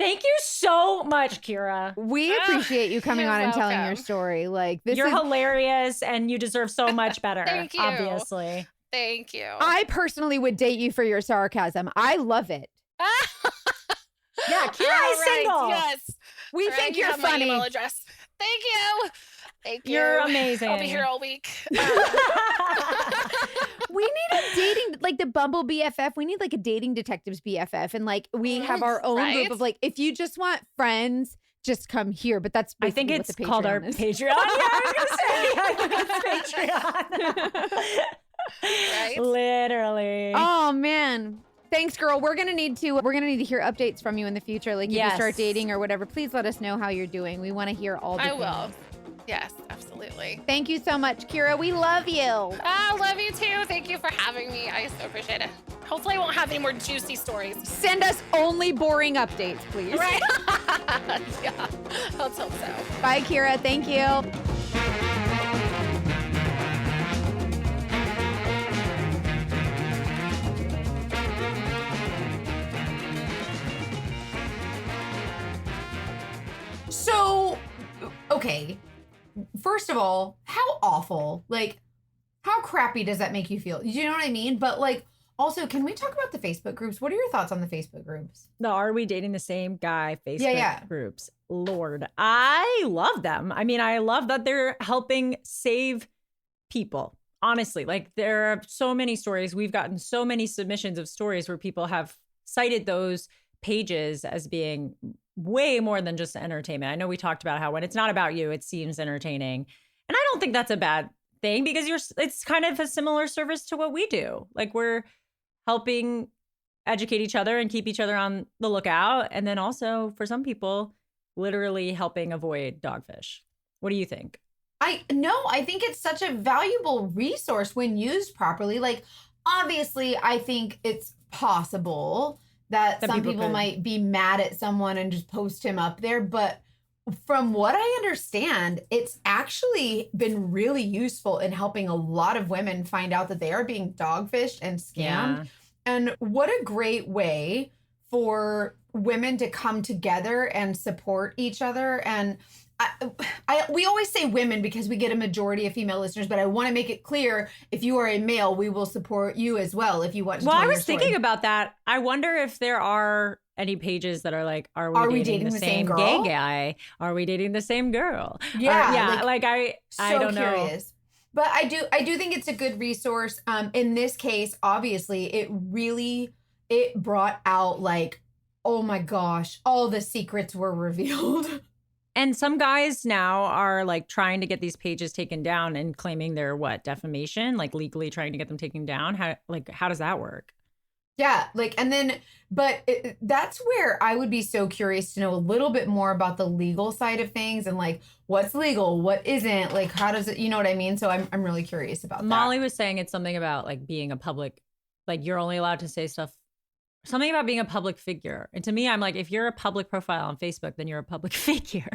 Thank you so much, Kira. We appreciate you coming you're on and telling your welcome. story. Like, this You're is hilarious, and you deserve so much better. Thank you. Obviously. Thank you. I personally would date you for your sarcasm. I love it. Yeah, Kira All is right, single. Yes. We All right, think you you're have my funny. email address. Thank you. Thank you. You're amazing. I'll be here all week. We need a dating, like the Bumble BFF. We need like a dating detectives BFF. And like we have our own Right? group of like, if you just want friends, just come here. But that's I think basically what it's the called our Patreon is. Patreon. Yeah, I was gonna say. I think it's Patreon. Right? Literally. Oh man. Thanks, girl. We're gonna need to hear updates from you in the future. Like if you start Yes. dating or whatever, please let us know how you're doing. We want to hear all the I things. will. Yes, absolutely. Thank you so much, Kira. We love you. I love you too. Thank you for having me. I so appreciate it. Hopefully I won't have any more juicy stories. Send us only boring updates, please. Right? Yeah. Let's hope so. Bye, Kira. Thank you. So, okay. First of all, how awful. Like, how crappy does that make you feel? You know what I mean? But like, also, can we talk about the Facebook groups? What are your thoughts on the Facebook groups? The Are We Dating the Same Guy Facebook Yeah. groups. Lord, I love them. I mean, I love that they're helping save people. Honestly, like there are so many stories. We've gotten so many submissions of stories where people have cited those pages as being way more than just entertainment. I know we talked about how when it's not about you, it seems entertaining. And I don't think that's a bad thing because it's kind of a similar service to what we do. Like we're helping educate each other and keep each other on the lookout. And then also for some people, literally helping avoid dogfish. What do you think? I think it's such a valuable resource when used properly. Like, obviously, I think it's possible that some people could. might be mad at someone and just post him up there. But from what I understand, it's actually been really useful in helping a lot of women find out that they are being dogfished and scammed. Yeah. And what a great way for women to come together and support each other. And we always say women because we get a majority of female listeners, but I want to make it clear, if you are a male, we will support you as well if you want to Well, tell I your was story. thinking about that. I wonder if there are any pages that are like, are we dating the same girl? gay guy? Are we dating the same girl? Yeah, I don't know. But I do think it's a good resource. In this case, obviously, it brought out like, oh my gosh, all the secrets were revealed. And some guys now are like trying to get these pages taken down and claiming they're defamation, like legally trying to get them taken down. How does that work? Yeah, that's where I would be so curious to know a little bit more about the legal side of things and like what's legal, what isn't, like how does it, you know what I mean? So I'm really curious about that. Molly was saying it's something about like being a public, like you're only allowed to say stuff, something about being a public figure. And to me, I'm like, if you're a public profile on Facebook, then you're a public figure.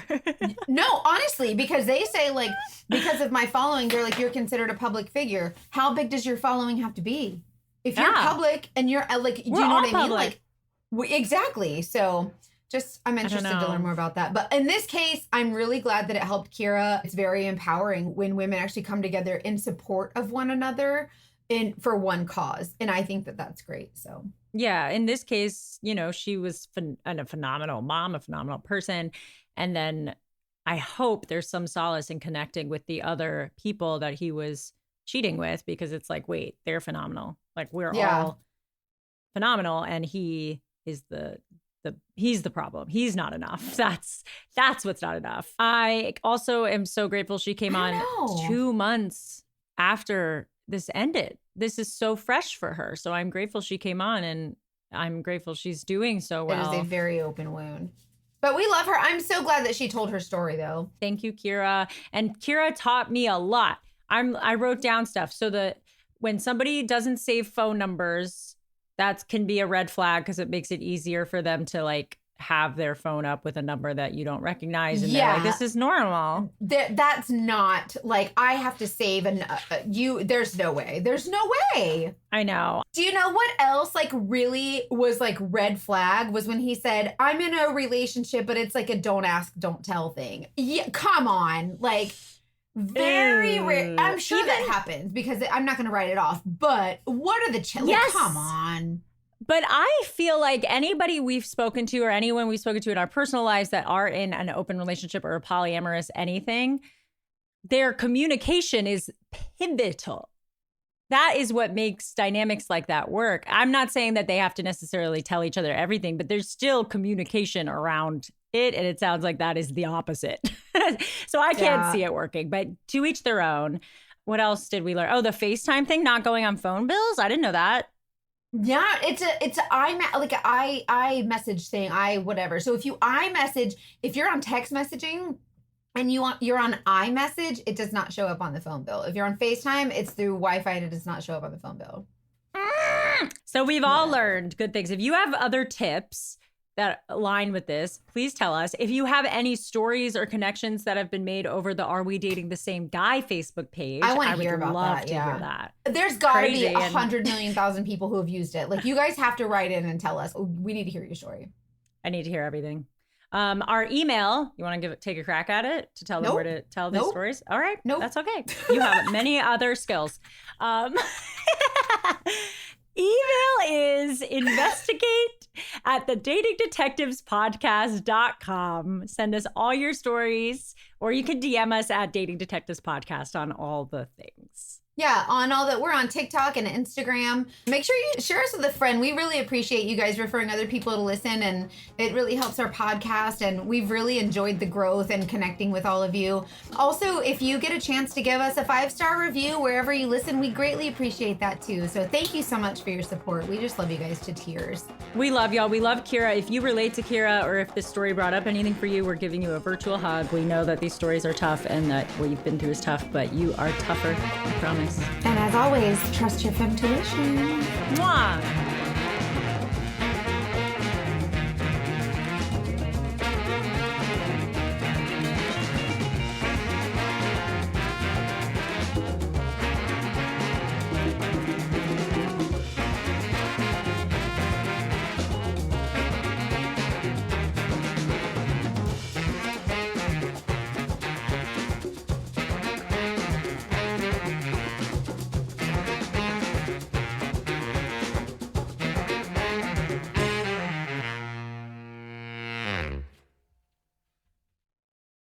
No, honestly, because they say like, because of my following, they're like, you're considered a public figure. How big does your following have to be? If you're public and you're like, do you know what I mean? Like, exactly. So I'm interested to learn more about that. But in this case, I'm really glad that it helped Kira. It's very empowering when women actually come together in support of one another for one cause. And I think that that's great. So yeah, in this case, she was a phenomenal mom, a phenomenal person. And then I hope there's some solace in connecting with the other people that he was cheating with, because it's like, wait, they're phenomenal. Like we're all phenomenal. And he is he's the problem. He's not enough. That's what's not enough. I also am so grateful she came on 2 months after this ended. This is so fresh for her. So I'm grateful she came on, and I'm grateful she's doing so well. It is a very open wound. But we love her. I'm so glad that she told her story, though. Thank you, Kira. And Kira taught me a lot. I wrote down stuff so that when somebody doesn't save phone numbers, that can be a red flag, because it makes it easier for them to like have their phone up with a number that you don't recognize. And they're like, this is normal. That's not like, I have to save there's no way. There's no way. I know. Do you know what else like really was like red flag was when he said, I'm in a relationship, but it's like a don't ask, don't tell thing. Yeah, come on. Like very rare. I'm sure that happens because I'm not going to write it off, but what are the Yes. Come on. But I feel like anybody we've spoken to or anyone we've spoken to in our personal lives that are in an open relationship or a polyamorous anything, their communication is pivotal. That is what makes dynamics like that work. I'm not saying that they have to necessarily tell each other everything, but there's still communication around it. And it sounds like that is the opposite. So I can't see it working, but to each their own. What else did we learn? Oh, the FaceTime thing, not going on phone bills. I didn't know that. Yeah, it's iMessage thing, whatever. So if you iMessage, if you're on text messaging and you're on iMessage, it does not show up on the phone bill. If you're on FaceTime, it's through Wi-Fi and it does not show up on the phone bill. So we've all learned good things. If you have other tips that align with this, please tell us. If you have any stories or connections that have been made over the Are We Dating the Same Guy Facebook page, I want to hear about love that. to hear that. There's got to be 100 million thousand people who have used it. Like, you guys have to write in and tell us. We need to hear your story. I need to hear everything. Our email, you want to take a crack at it to tell them where to tell these stories? All right. Nope. That's okay. You have many other skills. Email is investigate@thedatingdetectivespodcast.com. Send us all your stories, or you can DM us at Dating Detectives Podcast on all the things. Yeah, on all that. We're on TikTok and Instagram. Make sure you share us with a friend. We really appreciate you guys referring other people to listen, and it really helps our podcast, and we've really enjoyed the growth and connecting with all of you. Also, if you get a chance to give us a 5-star review wherever you listen, we greatly appreciate that too. So thank you so much for your support. We just love you guys to tears. We love y'all. We love Kira. If you relate to Kira, or if this story brought up anything for you, we're giving you a virtual hug. We know that these stories are tough and that what you've been through is tough, but you are tougher, I promise. And as always, trust your intuition. Mwah!